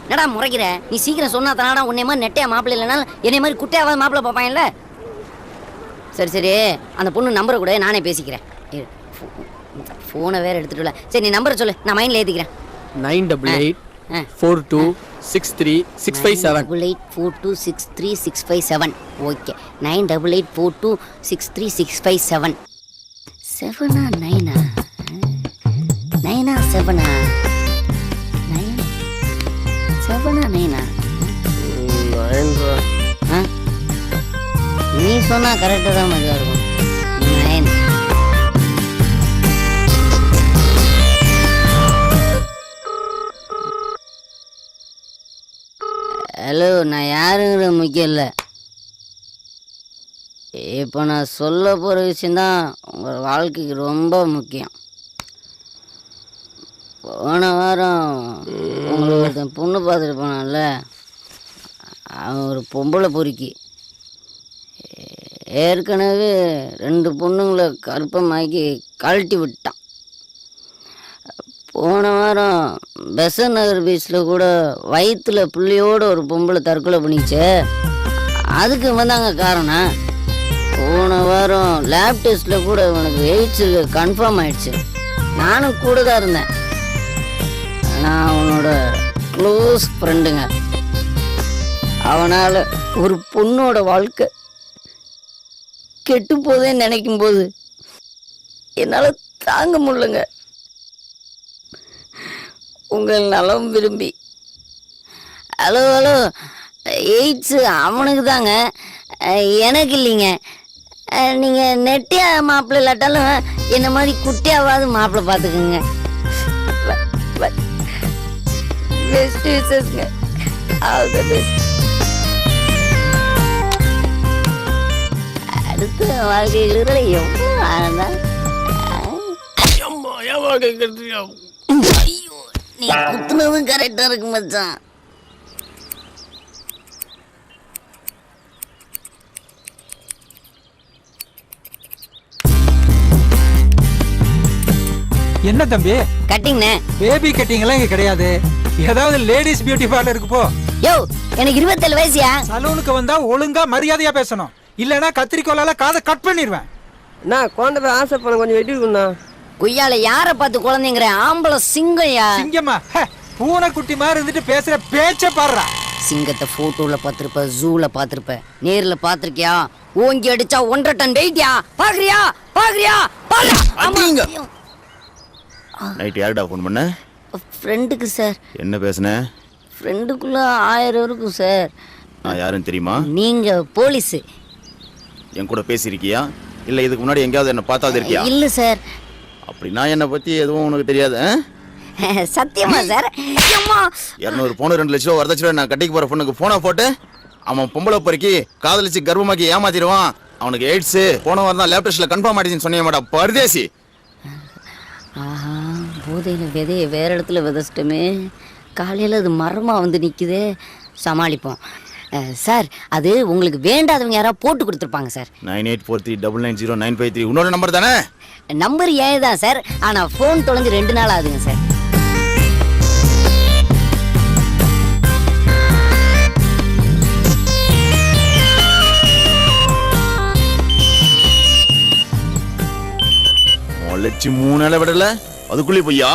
என்னடா முறைக்கிற? நீ சீக்கிரம் சொன்னா தானடா உன்னை மாதிரி நெட்டையா மாப்பிள்ளை இல்லைனாலும் என்னை மாதிரி குட்டையாவது மாப்பிள்ளை பார்ப்பான்ல. சரி சரி, அந்த பொண்ணு நம்பரை கூட நானே பேசிக்கிறேன். ஃபோனை வேற எடுத்துட்டு. சரி, நீ நம்பரை சொல்லு, நான் மைண்ட்ல ஏத்திக்கிறேன். 988 98842636557. 98842636557. ஓகே, 98842636557. 7 9 9 7 9 நீ சொன்னா கரெக்டாக தான் மதியா இருக்கும். 9. ஹலோ, நான் யாருங்கிற முக்கியம் இல்லை. இப்போ நான் சொல்ல போகிற விஷயந்தான் உங்கள் வாழ்க்கைக்கு ரொம்ப முக்கியம். போன வாரம் உங்களுக்கு ஒருத்தன் பொண்ணு பார்த்துட்டு போனான்ல, அவன் ஒரு பொம்பளை பொறுக்கி. ஏற்கனவே 2 பொண்ணுங்களை கற்பமாக்கி கழட்டி விட்டான். போன வாரம் பெசன் நகர் பீச்சில் கூட வயிற்றுல புள்ளியோட ஒரு பொம்பளை தற்கொலை பண்ணிச்சு. அதுக்கு வந்தாங்க காரணம். போன வாரம் லேப் டெஸ்ட்டில் கூட உனக்கு எய்ட்ஸ் கன்ஃபார்ம் ஆயிடுச்சு. நானும் கூட தான் இருந்தேன். நான் அவனோட க்ளோஸ் ஃப்ரெண்டுங்க. அவனால் ஒரு பொண்ணோட வாழ்க்கை கெட்டு போதேன்னு நினைக்கும் போது என்னால் தாங்க முடியலங்க. உங்கள் நலம் விரும்பி. ஹலோ ஹலோ, எய்ட்ஸு அவனுக்கு தாங்க, எனக்கு இல்லைங்க. நீங்கள் நெட்டியா மாப்பிள்ளை இல்லாட்டாலும் என்ன மாதிரி குட்டியாவது மாப்பிள்ளை பார்த்துக்குங்க. பெஸ்ட் விஷஸ்ங்க. All the best. அடுத்த வாழ்க்கையில் எவ்வளோ ஆனந்தா. ஐயோ, நீ குத்துனதும் கரெக்டாக இருக்கு மச்சான். என்ன தம்பி கட்டிங்ண்ணே? பேபி கட்டிங் எல்லாம் இங்க கிடையாது. ஏதாவது லேடிஸ் பியூட்டி பார்லருக்கு போ. யோ, எனக்கு 27 வயசுயா. சலூனுக்கு வந்தா ஒழுங்கா மரியாதையா பேசணும், இல்லனா கத்திரிக்கோலால காதை கட் பண்ணிடுவேன். நான் குழந்தை போய் ஆசை பண்ண கொஞ்சம் வெட்டி இருக்குண்ணா. குய்யால யாரை பார்த்து குழந்தைங்கிற? ஆம்பளை சிங்கம்யா. சிங்கம்மா? பூனை குட்டி மாதிரி இருந்துட்டு பேசுற பேச்ச பாடுறா. சிங்கத்தை போட்டோல பார்த்திருப்ப, ஜூல பார்த்திருப்ப, நேர்ல பார்த்திருக்கியா? ஓங்கி அடிச்சா 1.5 டன் வெயிட்யா. பாக்குறியா? நைட் யாருடா ஃபோன் பண்ண? ஃப்ரெண்டுக்கு சார். என்ன பேசுன? ஃப்ரெண்டுக்குள்ள 1000 இருக்கும் சார். நான் யாருன்னு தெரியுமா? நீங்க போலீஸ். என் கூட பேசியிருக்கியா? இல்லை இதுக்கு முன்னாடி எங்கேயாவது என்ன பார்த்தாது இருக்கியா? இல்ல சார். அப்படின்னா என்னை பற்றி எதுவும் உனக்கு தெரியாது? சத்தியமா சார்? 200 பவுன் 2 லட்ச ரூபா வரதட்சணை நான் கட்டிக்கு போகிற பொண்ணுக்கு ஃபோனை போட்டு அவன் பொம்பளை பொறுக்கி காதலிச்சு கர்ப்பமாக்கி ஏமாத்திடுவான். அவனுக்கு எய்ட்ஸு போன வாரம் தான் லேப் டெஸ்ட்டில் கன்ஃபார்ம் ஆயிடுச்சுன்னு சொன்னிய மாட்டா பரதேசி. ஆஹா, போதையில் விதையை வேற இடத்துல விதைச்சிட்டோமே. காலையில் அது மரமாக வந்து நிற்குது. சமாளிப்போம் சார். அது உங்களுக்கு வேண்டாதவங்க யாராவது போட்டு கொடுத்துருப்பாங்க சார். 9843990953 இன்னொரு நம்பர் தானே? நம்பர் ஏன் தான் சார், ஆனால் ஃபோன் தொலைஞ்சு 2 நாள் ஆகுதுங்க சார். லட்சம் 3 நாளை விடல அதுக்குள்ளே போய்யா?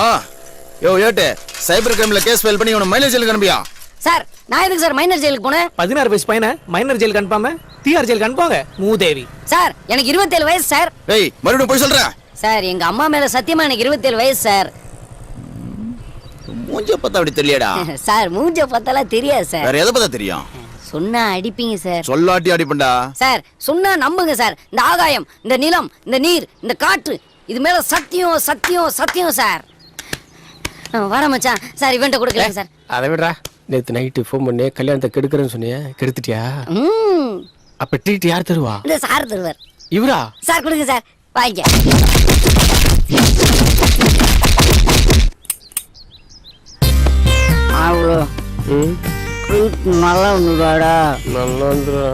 யோ ஏட்டு, சைபர் கிரைம்ல கேஸ் ஃபைல் பண்ணி உன மைனர் ஜெயிலுக்கு அனுப்பியா? சார், நான் எதுக்கு சார் மைனர் ஜெயிலுக்கு போனேன்? 16 வயசு பையனை மைனர் ஜெயிலுக்கு அனுப்பாம டிஆர் ஜெயிலுக்கு அனுப்பாங்க மூதேவி. சார், எனக்கு 27 வயசு சார். ஏய், மறுபடியும் போய் சொல்றேன் சார். எங்க அம்மா மேல சத்தியமா எனக்கு 27 வயசு சார். மூஞ்ச பார்த்தா அப்படி தெரியலடா. சார், மூஞ்ச பார்த்தாலாம் தெரியாது சார். வேற எதை பார்த்தா தெரியும்? சொன்னா அடிப்பீங்க சார். சொல்லாட்டி அடிப்பண்டா சார். சொன்னா நம்புங்க சார். இந்த ஆகாயம், இந்த நிலம், இந்த நீர், இந்த காற்று, இது மேல சத்தியம் சத்தியம் சத்தியம் சார். வர மச்சான். சார், இவன்ட்ட கொடுக்கல சார். அதை விடுறா. நேற்று நைட்டு ஃபோன் பண்ணி கல்யாணத்தை கெடுக்கிறேன்னு சொன்னியே, கெடுத்துட்டியா? அப்ப ட்ரீட் யார் தருவா? இந்த சார் தருவார். இவரா? சார் கொடுங்க சார், வாங்க. அவ்வளோ நல்லா வந்துடாடா. நல்லா வந்துடா.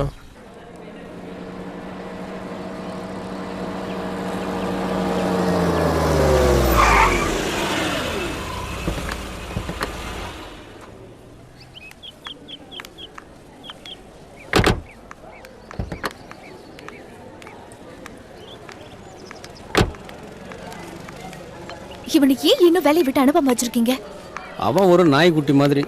இவனை ஏன் இன்னும் வேலையை விட்டு அனுப்பாம வச்சிருக்கீங்க? அவன் ஒரு நாய்க்குட்டி மாதிரி.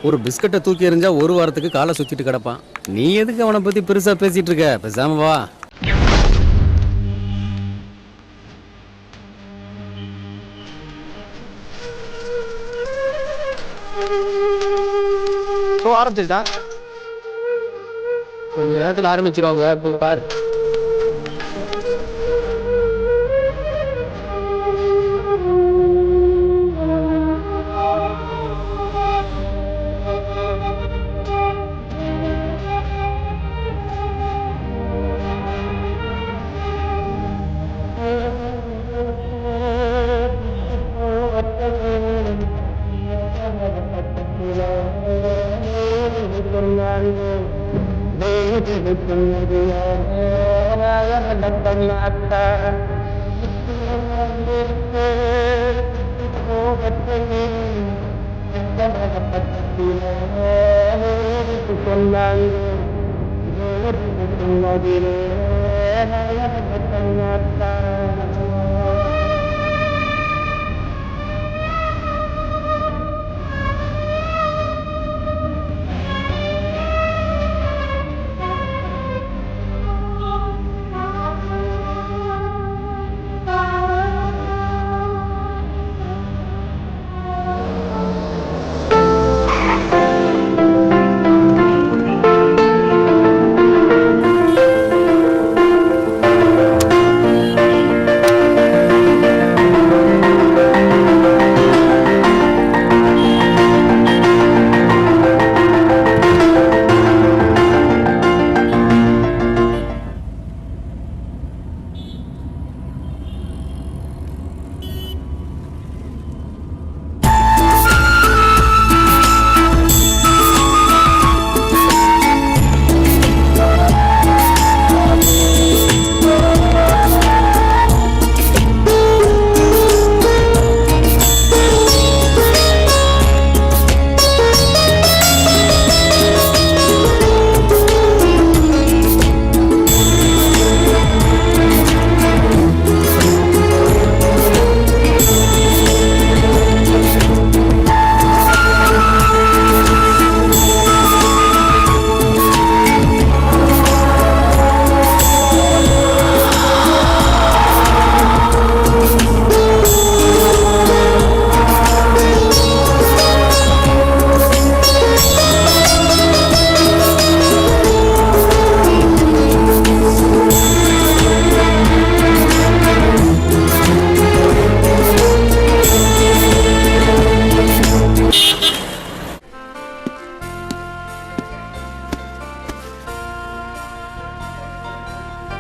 ஒரு பிஸ்கட்டை தூக்கி எறிஞ்சா ஒரு வாரத்துக்கு காலை சுத்திட்டு கிடப்பான். நீ எதுக்கு அவனை பத்தி பெருசா பேசிட்டு இருக்க? பேசாம வா. ஆரம்பிச்சிட்டா கொஞ்ச நேரத்தில் ஆரம்பிச்சிருவாங்க. இப்போ பாரு.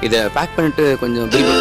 இதை பேக் பண்ணிட்டு கொஞ்சம் பில்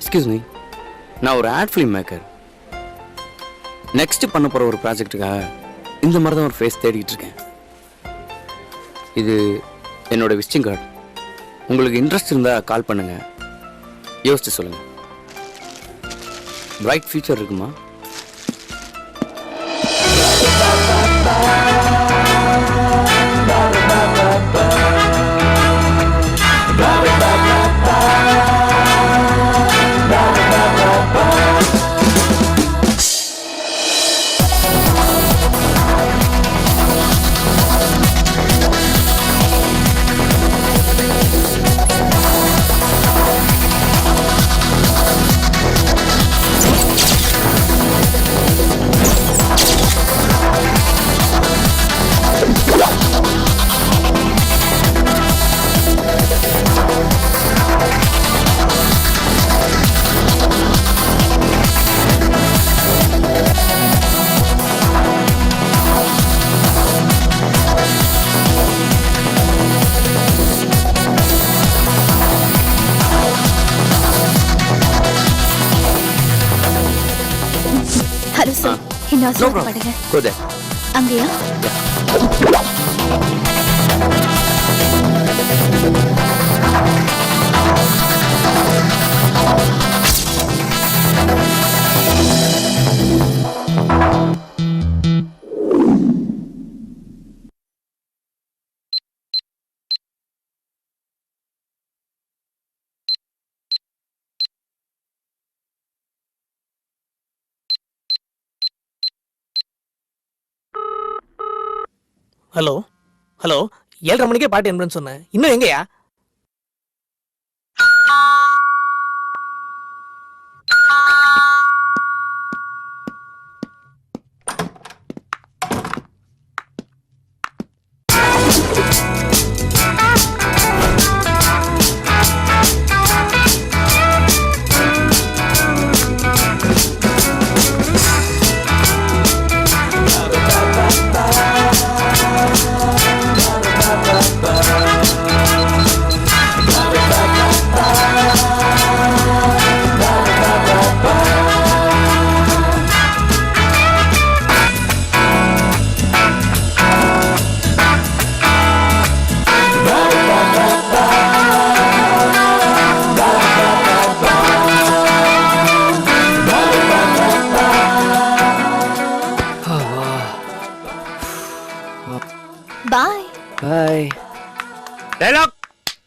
எக்ஸ்கியூஸ் மீ, நான் ஒரு ஆட் ஃபிலிம் மேக்கர். நெக்ஸ்ட் பண்ண போகிற ஒரு ப்ராஜெக்ட்டுக்காக இந்த மாதிரி தான் ஒரு ஃபேஸ் தேடிட்டு இருக்கேன். இது என்னோட விசிட்டிங் கார்டு. உங்களுக்கு இன்ட்ரெஸ்ட் இருந்தால் கால் பண்ணுங்கள், யோசிச்சு சொல்லுங்கள். பிரைட் ஃபியூச்சர் இருக்குமா? என்ன ஆசீர்வாதப்படுங்க. Go there. அங்கயா? ஹலோ ஹலோ 7:30 மணிக்கே பாட்டு என்பேன்னு சொன்னேன். இன்னும் எங்கயா? பாய். பாய். டயலாக்.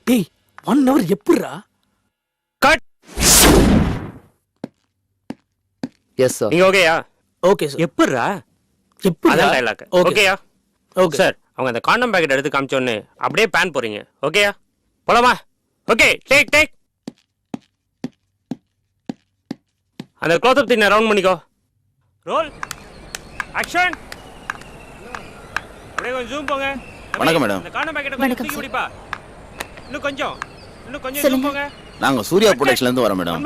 டேய் 1 hour எப்படிடா? கட். Yes sir. நீங்க ஓகேயா? Okay sir. எப்படிடா? எப்படி? அதான் டயலாக். ஓகேயா? Okay sir. அவங்க அந்த காண்டம் பாக்கெட் எடுத்து காமிச்சோன்னு அப்படியே பேன் போறீங்க. ஓகேயா? போலாமா? Okay take take. அந்த க்ளோஸ் அப் தின்ன ரவுண்ட் பண்ணிக்கோ. ரோல். ஆக்ஷன். அப்படியே கொஞ்சம் ஜூம் போங்க. வணக்கம் மேடம். அந்த காண்டம் பாக்கெட் கொஞ்சம் தூக்கி பிடிப்பா. இன்னும் கொஞ்சம் ஜூம் போங்க. நாங்க சூர்யா ப்ரொடக்ஷன்ல இருந்து வரோம் மேடம்.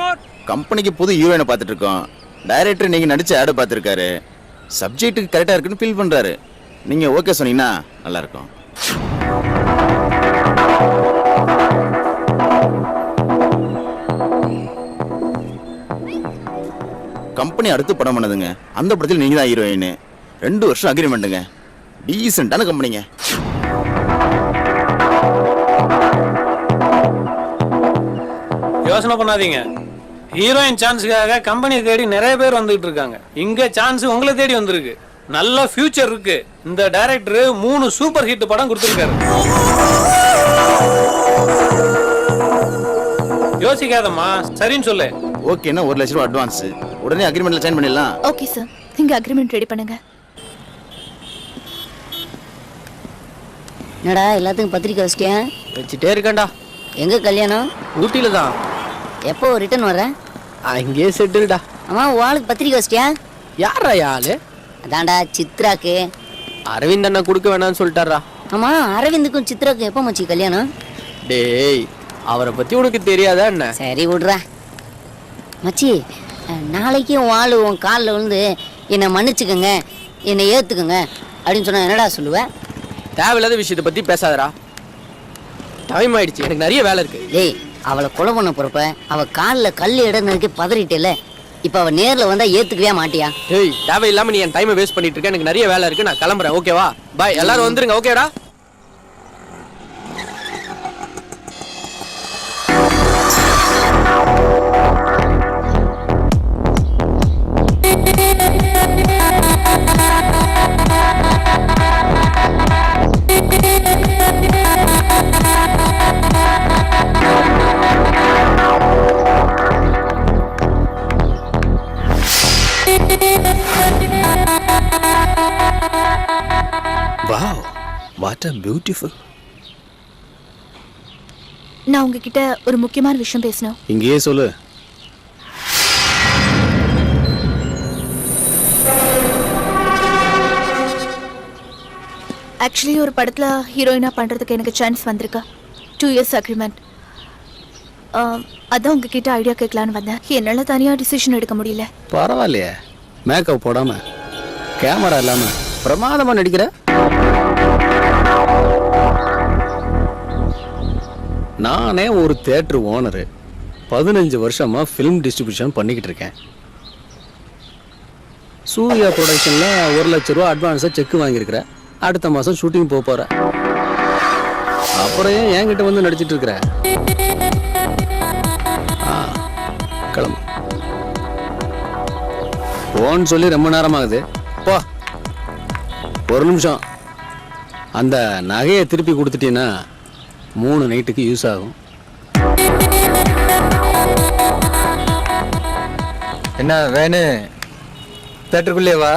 கம்பெனிக்கு புது ஹீரோயினை பார்த்துட்டு இருக்கோம். டைரக்டர் நீங்க நடிச்ச ஆட் பார்த்துருக்காரு. சப்ஜெக்ட்டுக்கு கரெக்டா இருக்குன்னு ஃபீல் பண்றாரு. நீங்க ஓகே சொன்னீங்கன்னா நல்லா இருக்கும். கம்பெனி அடுத்து படம் பண்ணதுங்க. அந்த படத்தில் நீங்க தான் ஹீரோயின். 2 வருஷம் அக்ரிமெண்ட்டுங்க. டீசென்டான கம்பெனிங்க. யோசனை பண்ணாதீங்க. ஹீரோயின் சான்ஸுக்காக கம்பெனி தேடி நிறைய பேர் வந்துட்டு இருக்காங்க. இங்க சான்ஸ் உங்களை தேடி வந்திருக்கு. நல்ல ஃபியூச்சர் இருக்கு. இந்த டைரக்டர் 3 சூப்பர் ஹிட் படம் கொடுத்திருக்காரு. யோசிக்காதம்மா, சரின்னு சொல்லு. ஓகேன்னா 1 லட்சம் ரூபாய் அட்வான்ஸ். உடனே அக்ரிமெண்ட்ல சைன் பண்ணிடலாம். Okay sir. நீங்க அக்ரிமெண்ட் ரெடி பண்ணுங்க. என்னடா எல்லாத்துக்கும் பத்திரிக்கை வச்சிட்டியா? வச்சுட்டே இருக்கேன்டா. எங்க கல்யாணம்? ஊட்டியில தான். எப்போ ரிட்டர்ன் வர? அங்கேயே செட்டில்டா. அம்மா வாளுக்கு பத்திரிக்கை வச்சிட்டியா? யாரா ஆளு? அதான்டா சித்ராக்கு. அரவிந்த் அண்ணா கொடுக்க வேணாம்னு சொல்லிட்டாரா. ஆமா அரவிந்துக்கும் சித்ராக்கும் எப்போ மச்சி கல்யாணம்? டேய் அவரை பத்தி உனக்கு தெரியாதா என்ன? சரி விடுறா மச்சி. நாளைக்கு உன் ஆளு உன் காலில் விழுந்து என்னை மன்னிச்சுக்கோங்க, என்னை ஏற்றுக்குங்க அப்படின்னு சொன்னா என்னடா சொல்லுவேன்? தேவையில்லாத விஷயத்தை பத்தி பேசாதடா. டைம் ஆயிடுச்சு, எனக்கு நிறைய வேலை இருக்கு. டேய் அவளை கொலை பண்ண போறப்ப அவ காலில் கல் இடனதுக்கு பதறிட்டேல. இப்போ அவ நேரில் வந்தா ஏத்துக்கவே மாட்டியா? டேய் தேவையில்லாம நீ என் டைமை வேஸ்ட் பண்ணிட்டு இருக்க. எனக்கு நிறைய வேலை இருக்கு, நான் கிளம்புறேன். ஓகேவா? பாய். எல்லாரும் வந்துருங்க. ஓகேடா? Wow, what a beautiful. நான் உங்ககிட்ட ஒரு முக்கியமான விஷயம் பேசணும். இங்கேயே சொல்லு. ஆக்சுவலி ஒரு படத்துல ஹீரோயினா பண்றதுக்கு எனக்கு சான்ஸ் வந்திருக்கு. 2 years அக்ரிமெண்ட். அதான் உங்ககிட்ட ஐடியா கேட்கலான்னு வந்தேன். என்னால தனியா டிசிஷன் எடுக்க முடியல. பரவாயில்லையே, மேக்கப் போடாம கேமரா இல்லாம பிரமாதமா நடிக்கிற. நானே ஒரு தியேட்டர் ஓனரு. 15 வருஷமா ஃபிலிம் டிஸ்ட்ரிபியூஷன் பண்ணிக்கிட்டு இருக்கேன். சூர்யா ப்ரொடக்ஷனில் 1 லட்ச ரூபா அட்வான்ஸாக செக் வாங்கியிருக்கிற. அடுத்த மாதம் ஷூட்டிங் போக போகிற. அப்புறம் ஏன் என்கிட்ட வந்து நடிச்சிட்டு இருக்கிற? கிளம்பு. போன்னு சொல்லி ரொம்ப நேரமாகுது. போ. ஒரு நிமிஷம். அந்த நகையை திருப்பி கொடுத்துட்டீங்கன்னா 3 நைட்டுக்கு யூஸ் ஆகும். என்ன வேணு தேட்டருக்குள்ளேவா?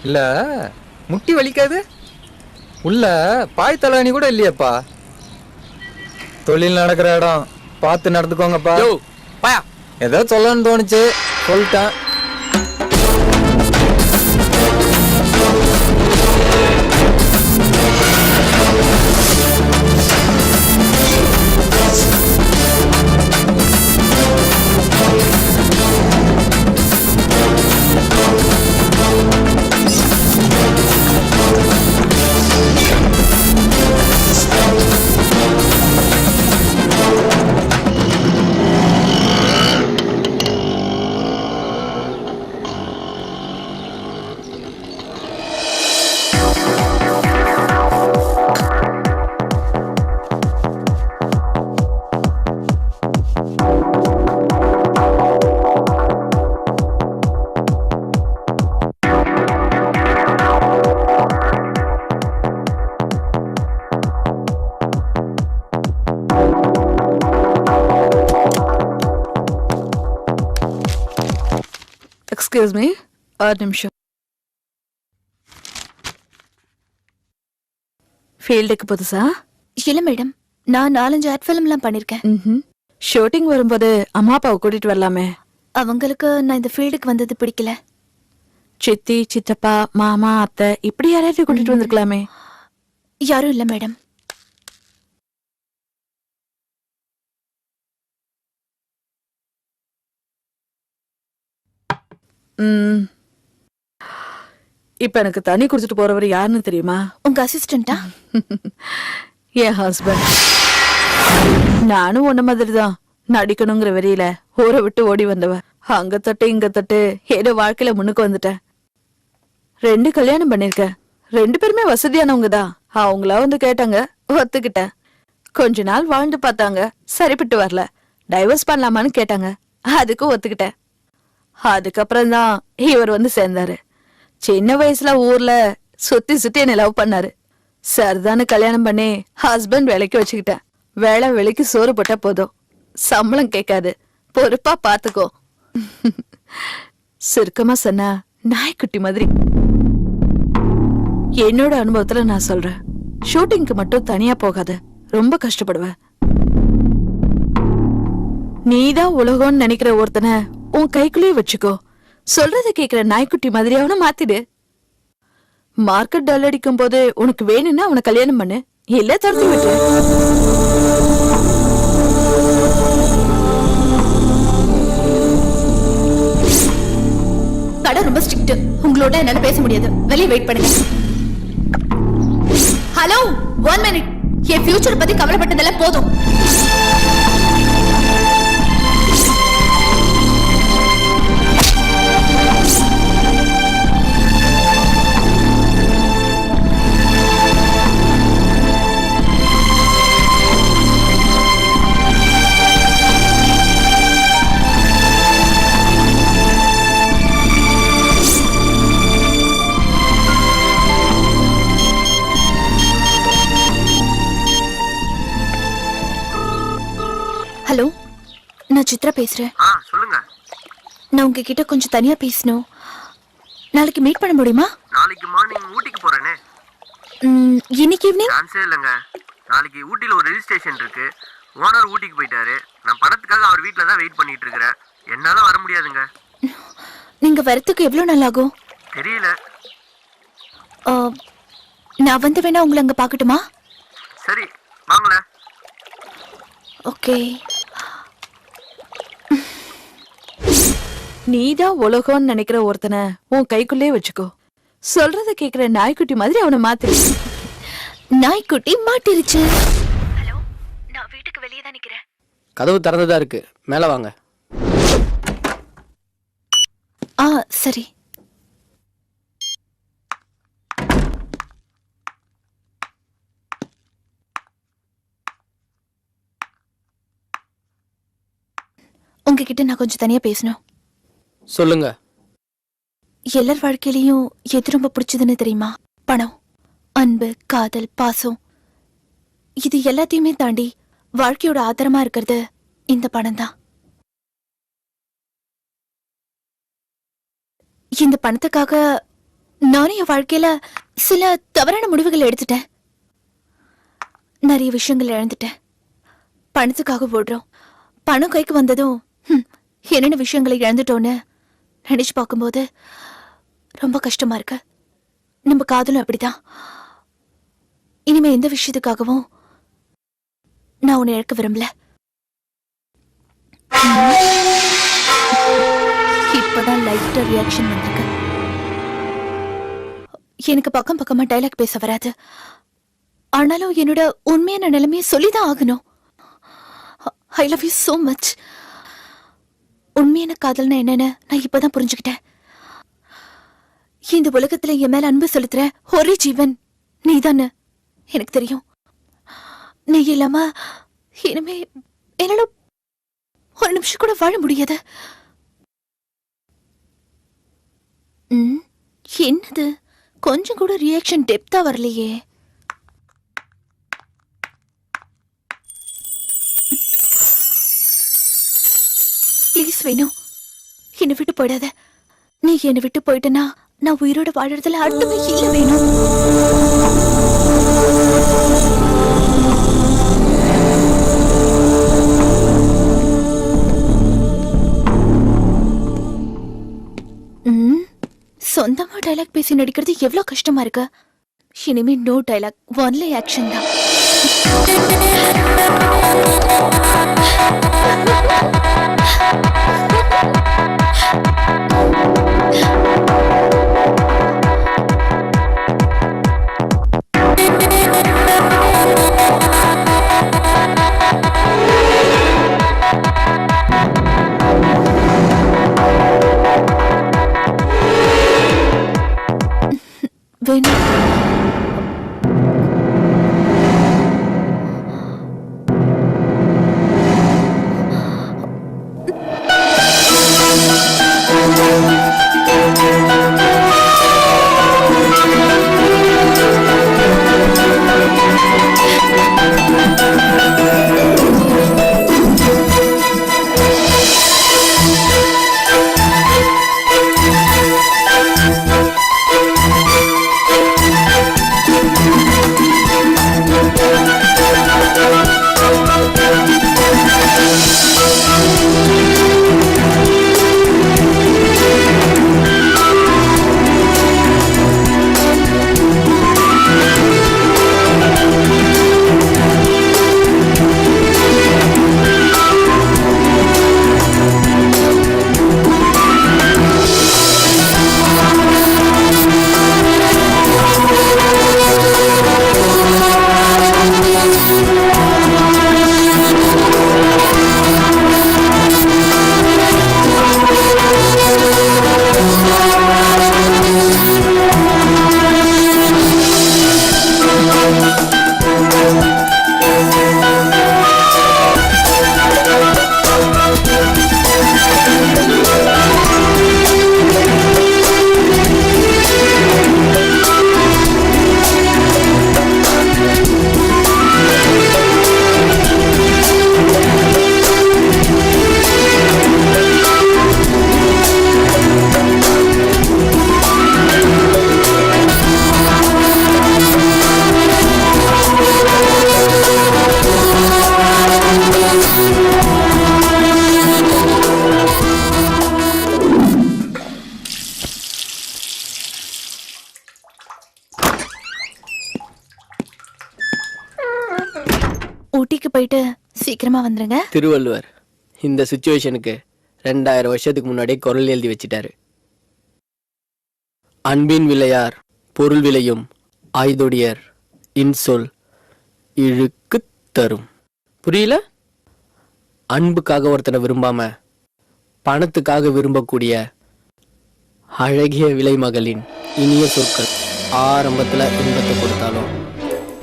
இல்ல முட்டி வலிக்காது? உள்ள பாய் தலகாணி கூட இல்லையாப்பா. தொழில் நடக்கிற இடம் பார்த்து நடந்துக்கோங்கப்பா. ஏதோ சொல்லணும்னு தோணுச்சு, சொல்லிட்டேன். எக்ஸ்கியூஸ் மீ, ஒரு நிமிஷம். ஃபீல்டுக்கு புதுசா? இல்ல மேடம், நான் 4-5 ஆட் ஃபிலிம்லாம் பண்ணிருக்கேன். ஷூட்டிங் வரும்போது அம்மா அப்பாவை கூட்டிட்டு வரலாமே. அவங்களுக்கு நான் இந்த ஃபீல்டுக்கு வந்தது பிடிக்கல. சித்தி, சித்தப்பா, மாமா, அத்தை இப்படி யாரையாவது கூட்டிட்டு வந்திருக்கலாமே. யாரும் இல்ல மேடம். இப்ப எனக்கு தண்ணி குடிச்சிட்டு போறவர் யாருன்னு தெரியுமா? உங்க அசிஸ்டண்டா? என் ஹஸ்பண்ட். நானும் உன்ன மாதிரிதான் நடிக்கணுங்கிற வெறியில ஊரை விட்டு ஓடி வந்தவ. அங்க தொட்டு இங்க தொட்டு ஏதோ வாழ்க்கையில முன்னுக்கு வந்துட்டேன். 2 கல்யாணம் பண்ணிருக்கேன். 2 பேருமே வசதியானவங்க தான். அவங்களா வந்து கேட்டாங்க, ஒத்துக்கிட்டேன். கொஞ்ச நாள் வாழ்ந்து பார்த்தாங்க, சரிப்பட்டு வரல. டைவர்ஸ் பண்ணலாமான்னு கேட்டாங்க, அதுக்கும் ஒத்துக்கிட்டேன். அதுக்கப்புறம் தான் இவர் வந்து சேர்ந்தாரு. சின்ன வயசுல ஊர்ல சுத்தி சுத்தி என்ன லவ் பண்ணாரு. சரிதானு கல்யாணம் பண்ணி ஹஸ்பண்ட் வேலைக்கு வச்சுக்கிட்டேன். வேலை வேலைக்கு சோறு போட்டா போதும், சம்பளம் கேட்காது, பொறுப்பா பாத்துக்கோ. சுருக்கமா சொன்னா நாய்க்குட்டி மாதிரி. என்னோட அனுபவத்துல நான் சொல்றேன், ஷூட்டிங்க்கு மட்டும் தனியா போகாத, ரொம்ப கஷ்டப்படுவ. நீதான் உலகம்னு நினைக்கிற ஒருத்தனை உன் கைக்குள்ளேயே வச்சுக்கோ. சொல்றத கேக்குற நாய்க்குட்டி மாதிரி அவனை மாத்திடு. மார்க்கெட் டல் அடிக்கும் போது உனக்கு வேணும்னா அவனை கல்யாணம் பண்ணு, இல்ல துரத்தி விட்டு. கடை ரொம்ப ஸ்ட்ரிக்ட், உங்களோட என்னால பேச முடியாது. வெளியே வெயிட் பண்ணுங்க. Hello, 1 minute. என் ஃபியூச்சர் பத்தி கவலைப்பட்டதெல்லாம் போதும். ஹலோ, நான் சித்ரா பேசுறேன். சொல்லுங்க. நான் உங்ககிட்ட கொஞ்சம் தனியா பேசணும். நாளைக்கு மீட் பண்ண முடியுமா? நாளைக்கு மார்னிங் ஊட்டிக்கு போறேனே. இன்னைக்கு ஈவினிங்? சான்ஸே இல்லைங்க. நாளைக்கு ஊட்டியில் ஒரு ஹில் ஸ்டேஷன் இருக்கு. ஓனர் ஊட்டிக்கு போயிட்டாரு. நான் பணத்துக்காக அவர் வீட்டில் தான் வெயிட் பண்ணிட்டு இருக்கிறேன். என்னால வர முடியாதுங்க. நீங்க வரத்துக்கு எவ்வளவு நாள் ஆகும்? தெரியல. நான் வந்து வேணா உங்களை அங்க பாக்கட்டுமா? சரி, வாங்கல. ஓகே. நீதான் உலகம்னு நினைக்கிற ஒருத்தனை உன் கைக்குள்ளே வச்சுக்கோ. சொல்றத கேக்குற நாய்க்குட்டி மாதிரி அவனை மாத்திரு. நாய்க்குட்டி மாட்டிருச்சு. ஹலோ, நான் வீட்டுக்கு வெளியே தான் நிக்கிறேன். கதவு திறந்துதான் இருக்கு, மேல வாங்க. சரி. உங்ககிட்ட நான் கொஞ்சம் தனியா பேசணும். சொல்லுங்க. எல்லார் வாழ்க்கையிலயும் எது ரொம்ப பிடிச்சதுன்னு தெரியுமா? பணம், அன்பு, காதல், பாசம். இது எல்லாத்தையுமே தாண்டி வாழ்க்கையோட ஆதாரமா இருக்கிறது இந்த பணம் தான். இந்த பணத்துக்காக நானும் என் வாழ்க்கையில சில தவறான முடிவுகள் எடுத்துட்டேன். நிறைய விஷயங்கள் இழந்துட்டேன். பணத்துக்காக ஓடுறோம். பணம் கைக்கு வந்ததும் என்னென்ன விஷயங்களை இழந்துட்டோன்னு நினைச்சு பார்க்கும்போது ரொம்ப கஷ்டமா இருக்கு. நம்ம காதலும் அப்படிதான். இனிமே எந்த விஷயத்துக்காகவும் நான் உன்னை இழக்க விரும்பல. இப்பதான் லைட்டா ரியாக்ஷன் வந்திருக்கு. எனக்கு பக்கம் பக்கமா டைலாக் பேச வராது. ஆனாலும் என்னோட உண்மையான நிலைமையை சொல்லிதான் ஆகணும். I love you so much. உண்மையான காதல்னா என்னன்னு நான் இப்பதான் புரிஞ்சுக்கிட்டேன். இந்த உலகத்துல என் மேல அன்பு செலுத்துற ஒரே ஜீவன் நீதானு எனக்கு தெரியும். நீ இல்லாம இனிமே என்னால ஒரு நிமிஷம் கூட வாழ முடியாது. என்னது கொஞ்சம் கூட ரியாக்ஷன் டெப்தா வரலையே. ப்ளீஸ் வேணு, என்னை விட்டு போயிடாத. நீ என்னை விட்டு போயிட்டனா நான் உயிரோட வாழறதுல அர்த்தமே இல்ல வேணும். சொந்தமா டைலாக் பேசி நடிக்கிறது எவ்வளவு கஷ்டமா இருக்கு. இனிமே நோ டைலாக், ஒன்லி ஆக்ஷன் தான். வேணும். ஊட்டிக்கு போயிட்டு சீக்கிரமா வந்துருங்க. திருவள்ளுவர் இந்த சிச்சுவேஷனுக்கு 2000 வருஷத்துக்கு முன்னாடியே குரல் எழுதி வச்சிட்டாரு. அன்பின் விளையார் பொருள் விளையும் ஆய்தொடியர் இன்சொல் இழுக்கு தரும். புரியல? அன்புக்காக ஒருத்தனை விரும்பாம பணத்துக்காக விரும்பக்கூடிய அழகிய விலை மகளின் இனிய சொற்கள் ஆரம்பத்துல இன்பத்தை கொடுத்தாலும்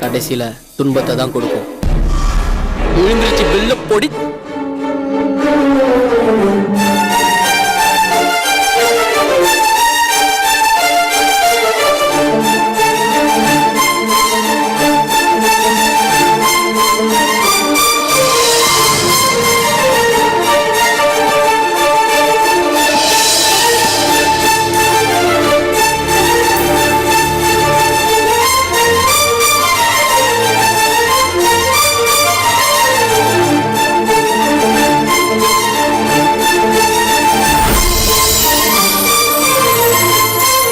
கடைசியில துன்பத்தை தான் கொடுக்கும். விழுந்துருச்சு வெள்ள பொடி.